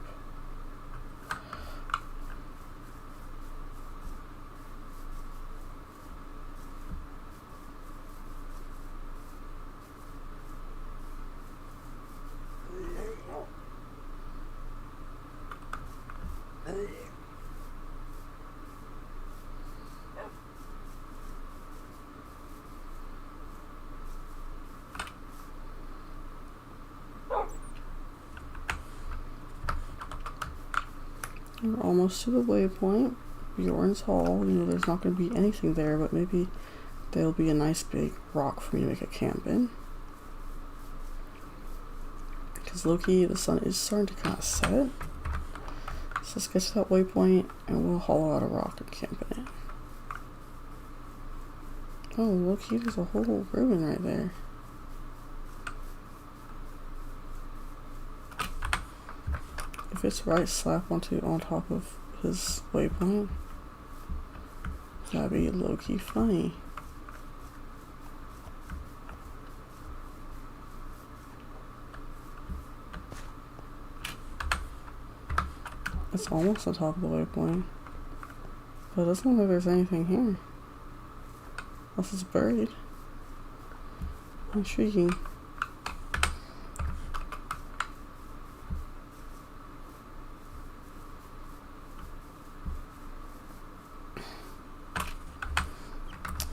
We're almost to the waypoint. Bjorn's Hall. You know, there's not going to be anything there, but maybe there'll be a nice big rock for me to make a camp in. Because low-key, the sun is starting to kind of set. So let's get to that waypoint and we'll hollow out a rock and camp in it. Oh, low-key, there's a whole ruin right there. If it's right slap on top of his waypoint, that'd be low-key funny. It's almost on top of the waypoint, but it doesn't look like there's anything here. Unless it's buried. Intriguing.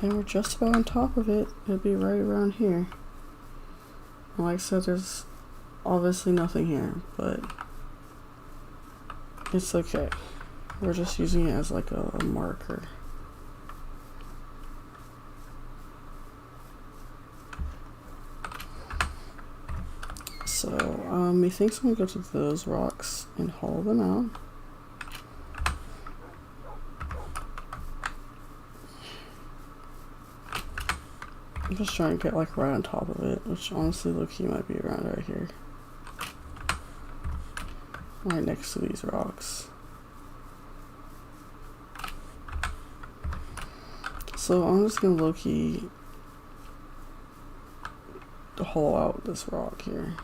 And we're just about on top of it. It'll be right around here. And like I said, there's obviously nothing here, but it's okay. We're just using it as like a marker. So, methinks I'm gonna go to those rocks and haul them out. I'm just trying to get like right on top of it, which honestly low-key might be around right here. Right next to these rocks. So I'm just gonna low-key hollow out this rock here.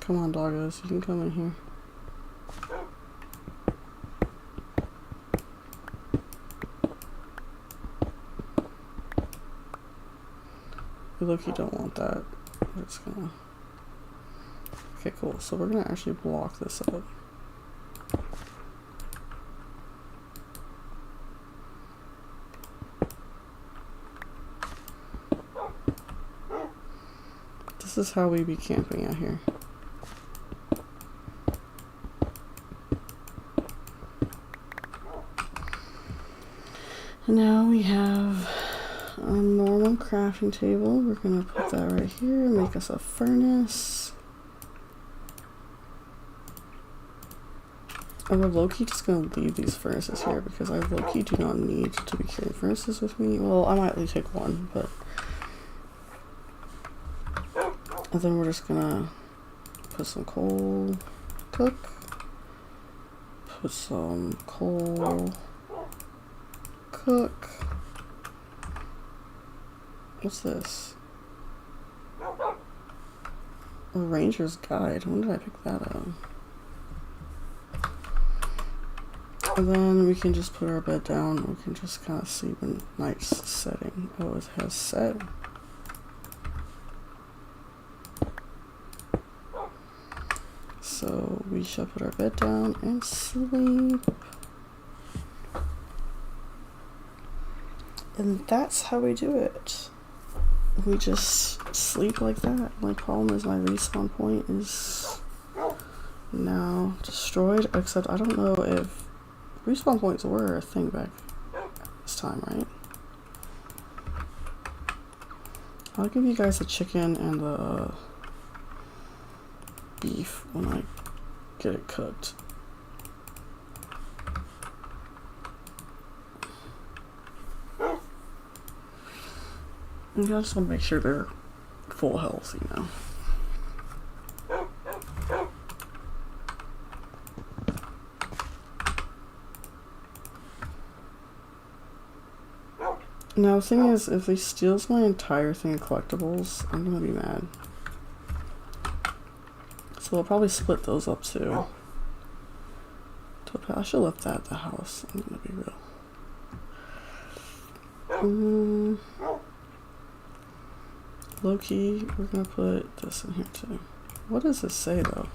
Come on, doggos, you can come in here. We look, you don't want that. We're just gonna. Okay, cool. So we're gonna actually block this up. This is how we be camping out here. And now we have a normal crafting table. We're gonna put that right here, make us a furnace. And we're low-key just gonna leave these furnaces here because I low-key do not need to be carrying furnaces with me. Well, I might only take one, but and then we're just gonna put some coal, cook, put some coal, cook. What's this? A Ranger's Guide. When did I pick that up? And then we can just put our bed down. We can just kind of sleep in night's setting. Oh, it has set. So we shall put our bed down and sleep. And that's how we do it. We just sleep like that. My problem is my respawn point is now destroyed, except I don't know if respawn points were a thing back this time, right? I'll give you guys the chicken and the beef when I get it cooked. I just want to make sure they're full health, you know. Now the thing is, if he steals my entire thing of collectibles, I'm gonna be mad. So I'll probably split those up too. I should have left that at the house, I'm gonna be real. Low key, we're gonna put this in here too. What does this say though?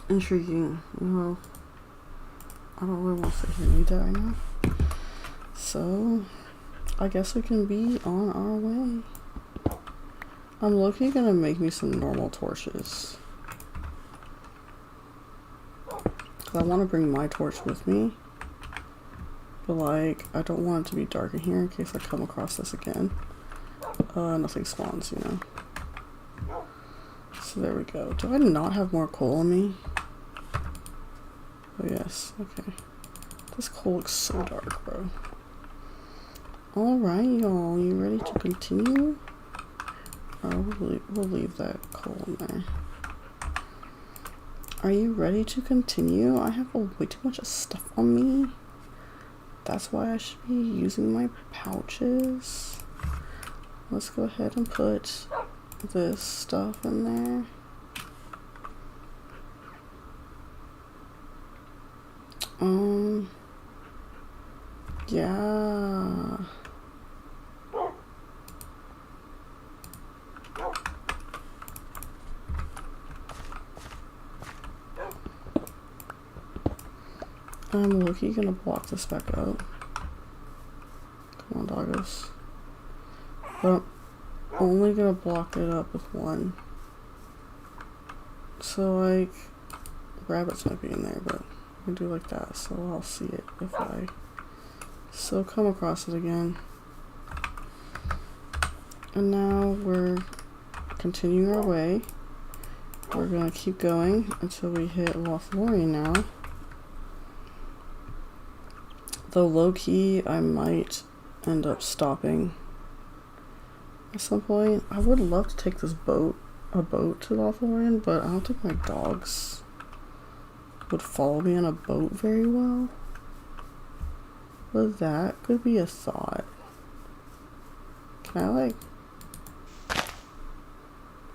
Intriguing. Well, I don't really want to sit here and eat that right now. So, I guess we can be on our way. I'm low-key gonna make me some normal torches. Cause I want to bring my torch with me. But like, I don't want it to be dark in here in case I come across this again. Nothing spawns, you know. So there we go. Do I not have more coal on me? Oh yes, okay. This coal looks so dark, bro. Alright, y'all. You ready to continue? We'll leave that coal in there. Are you ready to continue? I have way too much stuff on me. That's why I should be using my pouches. Let's go ahead and put this stuff in there. Yeah. I'm low-key gonna block this back up. Come on, doggos. But I'm only gonna block it up with one. So, like, rabbits might be in there, but I'm gonna do like that, so I'll see it if I so come across it again. And now we're continuing our way. We're gonna keep going until we hit LOTR now. Though low-key, I might end up stopping at some point. I would love to take this a boat to LOTR, but I don't think my dogs would follow me on a boat very well. But that could be a thought. Can I like...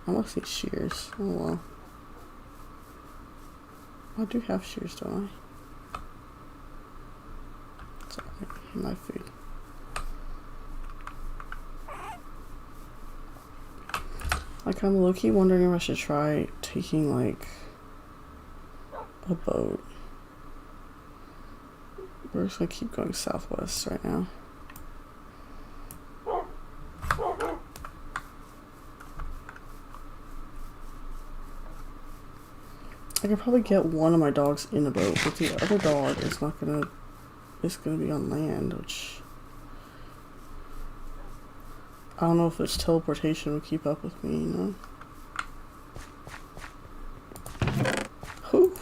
I must need shears. Oh well. I do have shears, don't I? Sorry, my food. Like, I'm low-key wondering if I should try taking like a boat. We're just gonna keep going southwest right now. I could probably get one of my dogs in a boat, but the other dog is not gonna, it's gonna be on land, which I don't know if its teleportation will keep up with me, you know? Whew.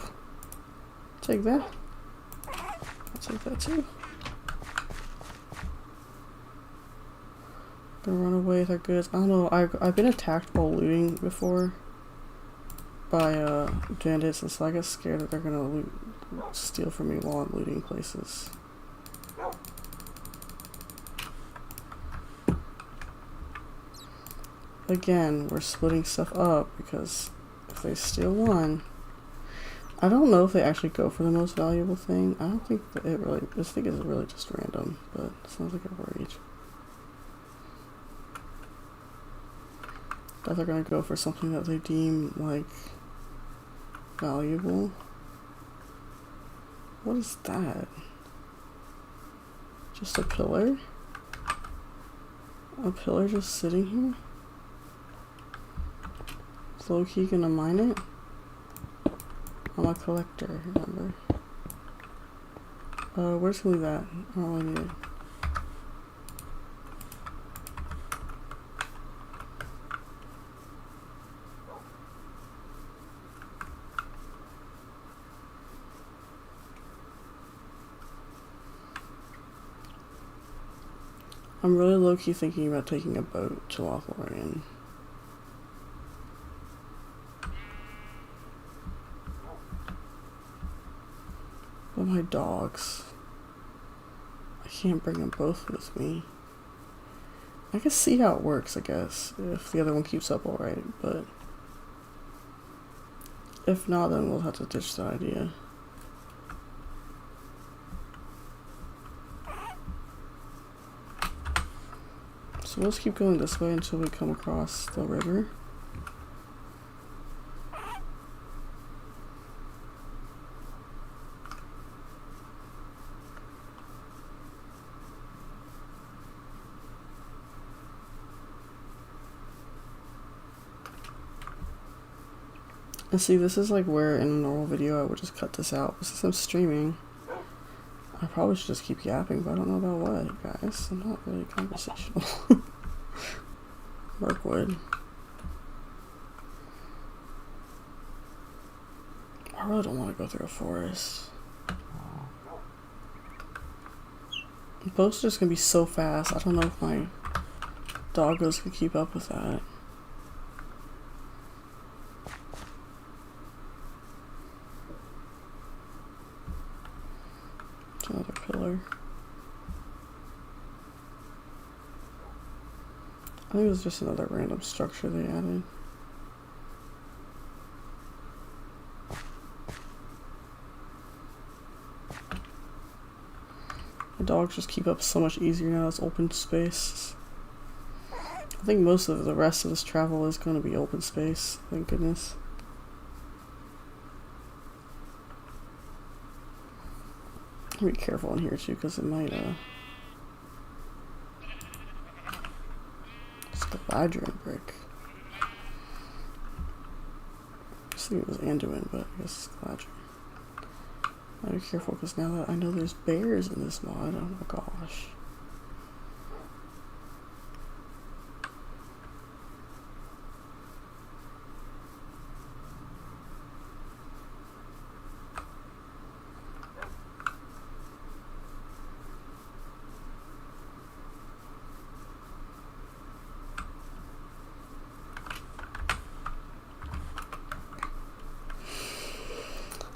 Take that. I'll take that too. Gonna run away with our goods. I don't know, I've been attacked while looting before by bandits, and so I get scared that they're gonna steal from me while I'm looting places. Again, we're splitting stuff up because if they steal one, I don't know if they actually go for the most valuable thing. I don't think that it really, this thing is really just random, but it sounds like I'm worried. That they're gonna go for something that they deem like valuable. What is that? Just a pillar? A pillar just sitting here? Is low-key gonna mine it? I'm a collector, remember? Where's gonna leave that? I don't really need it. I'm really low-key thinking about taking a boat to Lothlorien. But my dogs, I can't bring them both with me. I can see how it works, I guess, if the other one keeps up alright, but if not, then we'll have to ditch that idea. So we'll just keep going this way until we come across the river. And see, this is like where in a normal video I would just cut this out, but since I'm streaming, I probably should just keep yapping, but I don't know about what, guys. I'm not really conversational. Mirkwood. I really don't want to go through a forest. Boats are just gonna be so fast. I don't know if my doggos can keep up with that. Another pillar. I think it was just another random structure they added. The dogs just keep up so much easier now it's open space. I think most of the rest of this travel is going to be open space, thank goodness. Be careful in here too, because it might it's the Badgering brick. I was thinking it was Anduin, but I guess it's Gladger. I'll be careful because now that I know there's bears in this mod, oh my gosh.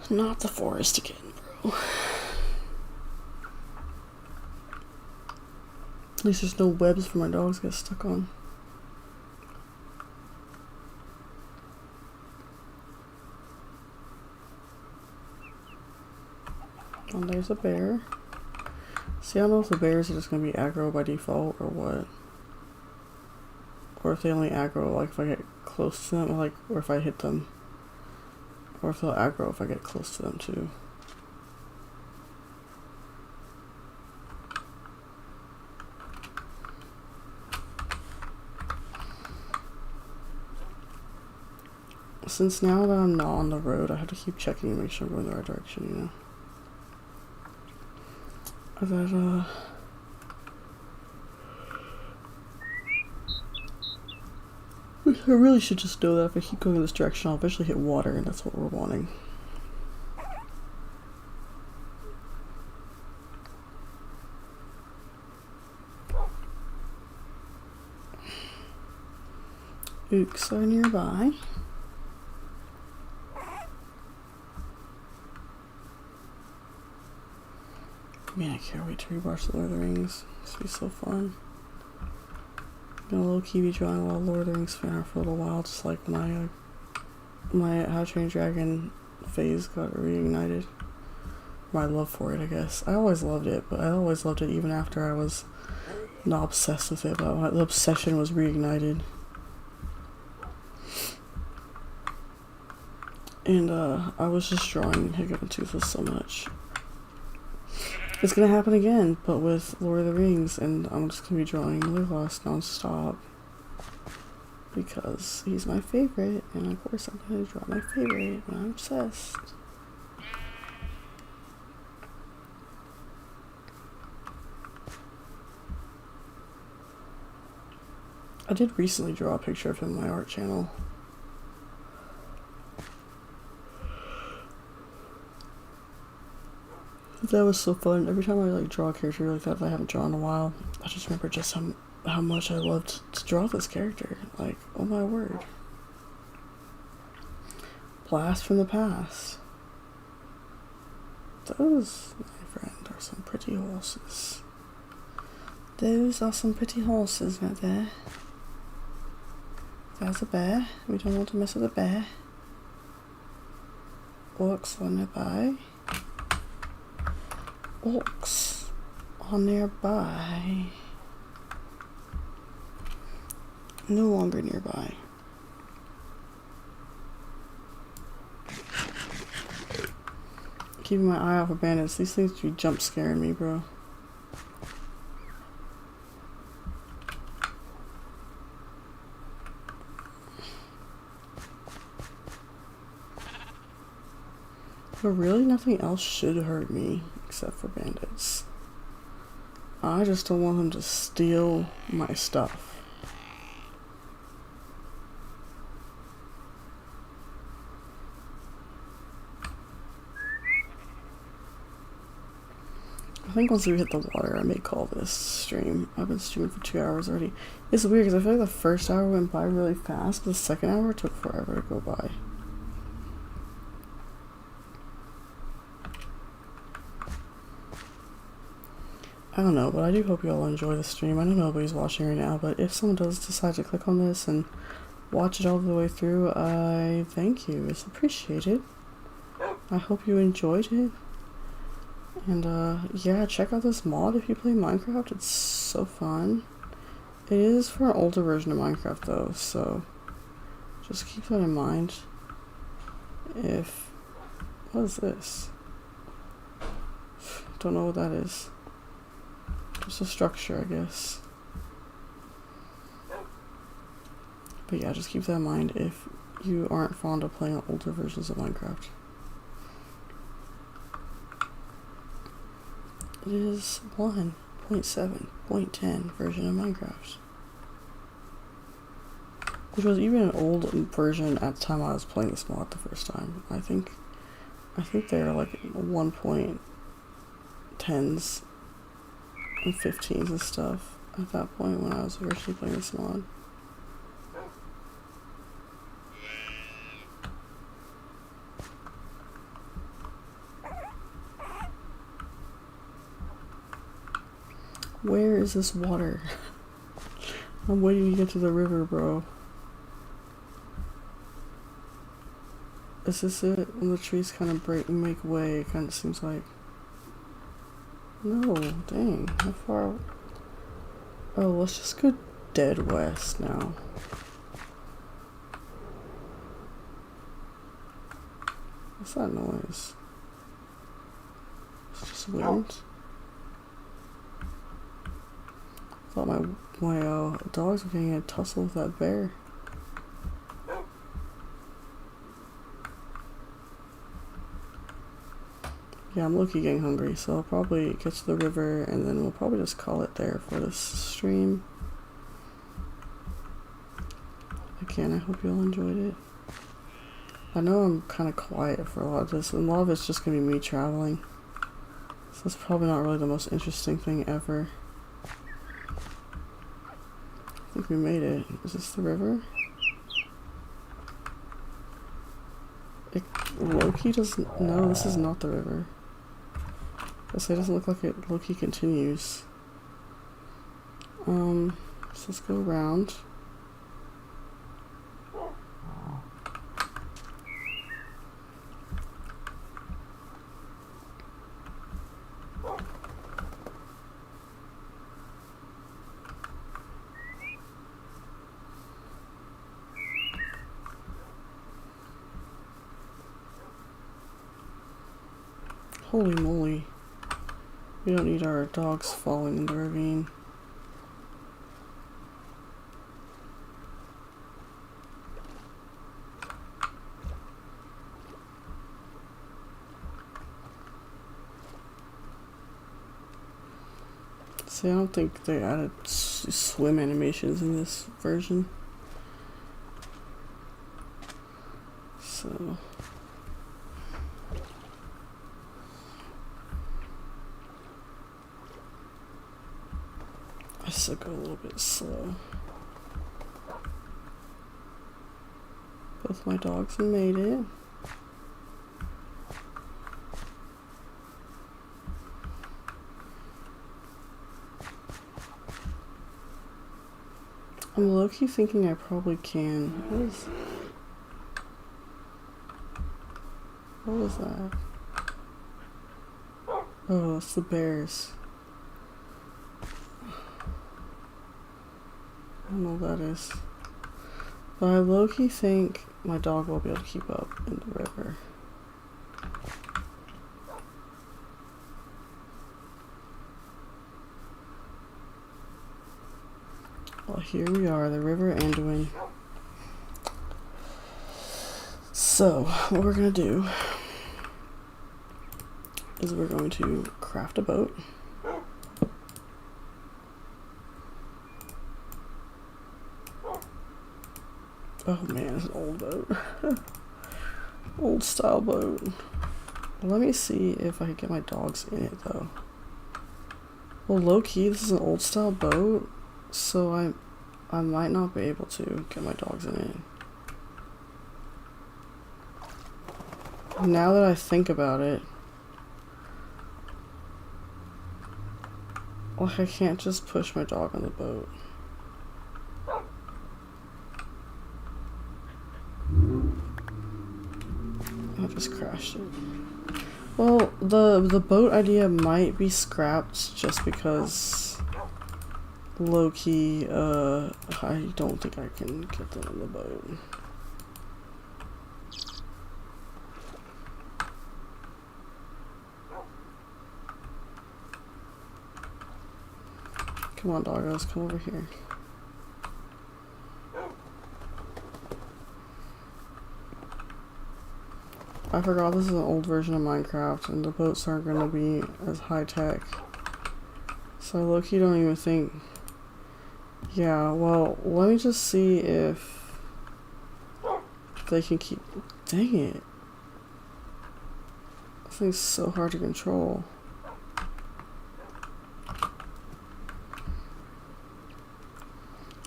Not the forest again, bro. At least there's no webs for my dogs to get stuck on. And there's a bear. See, I don't know if the bears are just gonna be aggro by default or what. Or if they only aggro like if I get close to them, like, or if I hit them. Or if they'll aggro if I get close to them too. Since now that I'm not on the road, I have to keep checking to make sure I'm going the right direction, you know. That, I really should just know that if I keep going in this direction, I'll eventually hit water, and that's what we're wanting. Ooks are nearby. Man, I can't wait to rewatch the Lord of the Rings. This will be so fun. Been a little Kiwi drawing while Lord of the Rings fan for a little while, just like when my How to Train Your Dragon phase got reignited. My love for it, I guess. I always loved it, but I always loved it even after I was not obsessed with it, but the obsession was reignited. And I was just drawing Hiccup and Toothless so much. It's gonna happen again, but with Lord of the Rings, and I'm just gonna be drawing Legolas non-stop because he's my favorite, and of course I'm gonna draw my favorite, and I'm obsessed. I did recently draw a picture of him on my art channel. That was so fun. Every time I like draw a character like that I haven't drawn in a while, I just remember just how much I loved to draw this character. Like, oh my word. Blast from the past. Those, my friend, are some pretty horses. Those are some pretty horses right there. There's a bear. We don't want to mess with a bear. Orcs are nearby. Orcs are nearby. No longer nearby. Keeping my eye off of bandits. These things be jump scaring me, bro. But really, nothing else should hurt me except for bandits. I just don't want them to steal my stuff. I think once we hit the water, I may call this stream. I've been streaming for 2 hours already. It's weird because I feel like the first hour went by really fast, but the second hour took forever to go by. I don't know, but I do hope you all enjoy the stream. I know nobody's watching right now, but if someone does decide to click on this and watch it all the way through, I thank you. It's appreciated. I hope you enjoyed it. And yeah, check out this mod if you play Minecraft. It's so fun. It is for an older version of Minecraft though, so just keep that in mind. What is this? Don't know what that is. Just a structure, I guess. But yeah, just keep that in mind if you aren't fond of playing older versions of Minecraft. It is 1.7.10 version of Minecraft. Which was even an old version at the time I was playing this mod the first time. I think they're like 1.10s and 15s and stuff at that point when I was originally playing this mod. Where is this water? I'm waiting to get to the river, bro. Is this it? And the trees kind of break and make way, it kind of seems like. No, dang, how far? Oh, let's just go dead west now. What's that noise? It's just wind. I thought my dogs were getting a tussle with that bear. Yeah, I'm low-key getting hungry, so I'll probably get to the river and then we'll probably just call it there for this stream. Again, I hope you all enjoyed it. I know I'm kind of quiet for a lot of this, and a lot of it's just going to be me traveling. So it's probably not really the most interesting thing ever. I think we made it. Is this the river? Loki doesn't... No, this is not the river. So it doesn't look like it Loki continues. So let's go around. Holy moly. We don't need our dogs falling in the ravine. See, I don't think they added swim animations in this version. So... I still go a little bit slow. Both my dogs have made it. I'm low-key thinking I probably can. What was that? Oh, it's the bears. I don't know what that is. But I low-key think my dog will be able to keep up in the river. Well, here we are, the River Anduin. So, what we're gonna do is we're going to craft a boat. Oh man, it's an old boat. Old style boat. Let me see if I can get my dogs in it though. Well, low-key, this is an old style boat, so I might not be able to get my dogs in it. Now that I think about it, like I can't just push my dog on the boat. I just crashed it. Well, the boat idea might be scrapped just because low-key, I don't think I can get them on the boat. Come on, doggos, come over here. I forgot this is an old version of Minecraft and the boats aren't going to be as high-tech. So low-key don't even think... Yeah, well, let me just see if they can keep... Dang it. This thing's so hard to control.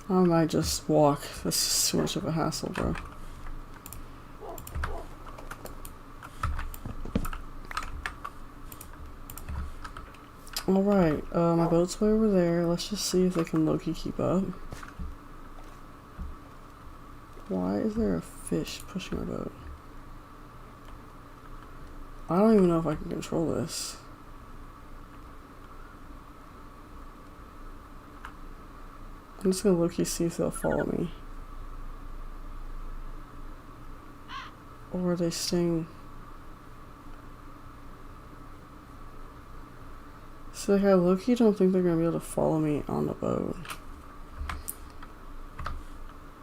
I might just walk. That's just too much of a hassle, bro. Alright, my boat's way over there. Let's just see if they can low-key keep up. Why is there a fish pushing my boat? I don't even know if I can control this. I'm just gonna low-key see if they'll follow me. Or are they staying? So like, I low-key don't think they're gonna be able to follow me on the boat.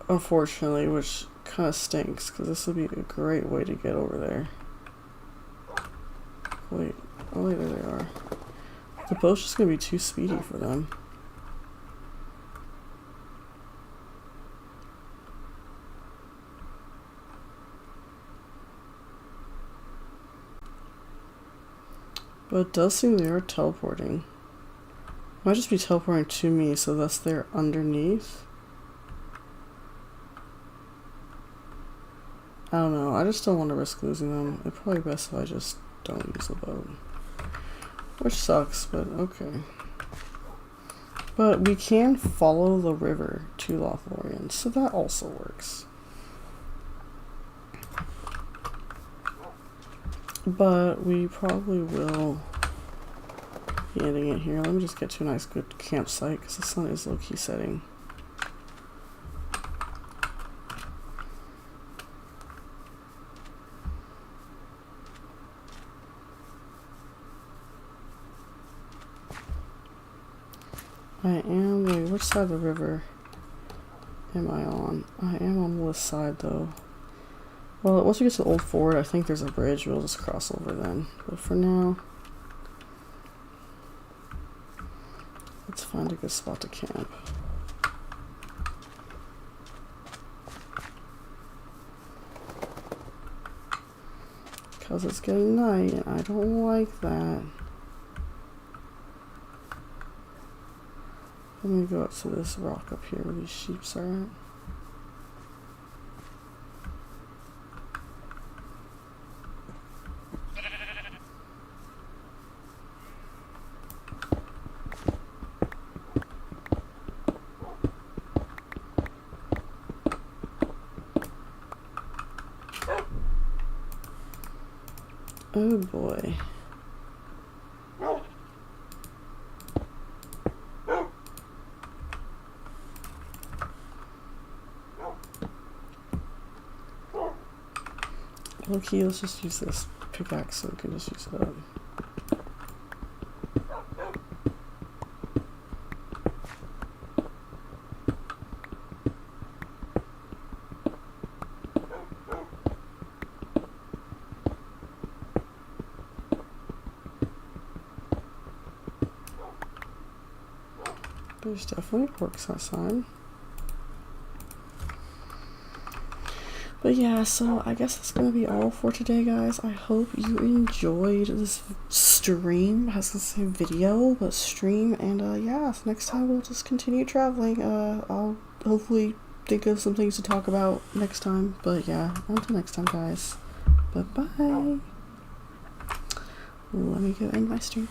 Unfortunately, which kind of stinks, because this would be a great way to get over there. Wait, oh wait, there they are. The boat's just gonna be too speedy for them. But it does seem they are teleporting. Might just be teleporting to me, so thus they're underneath. I don't know, I just don't want to risk losing them. It's probably best if I just don't use the boat. Which sucks, but okay. But we can follow the river to Lothlorien, so that also works. But we probably will be ending it here. Let me just get to a nice good campsite, because the sun is low-key setting. Wait, which side of the river am I on? I am on this side though. Well, once we get to the old fort, I think there's a bridge. We'll just cross over then. But for now, let's find a good spot to camp. Because it's getting night and I don't like that. Let me go up to this rock up here where these sheep are at. Oh boy. Okay, let's just use this pickaxe so we can just use it up. There's definitely orcs outside. But yeah, so I guess that's gonna be all for today, guys. I hope you enjoyed this stream. I was gonna say video, but stream. And yeah, so next time we'll just continue traveling. I'll hopefully think of some things to talk about next time. But yeah, until next time, guys. Bye-bye. Let me go end my stream.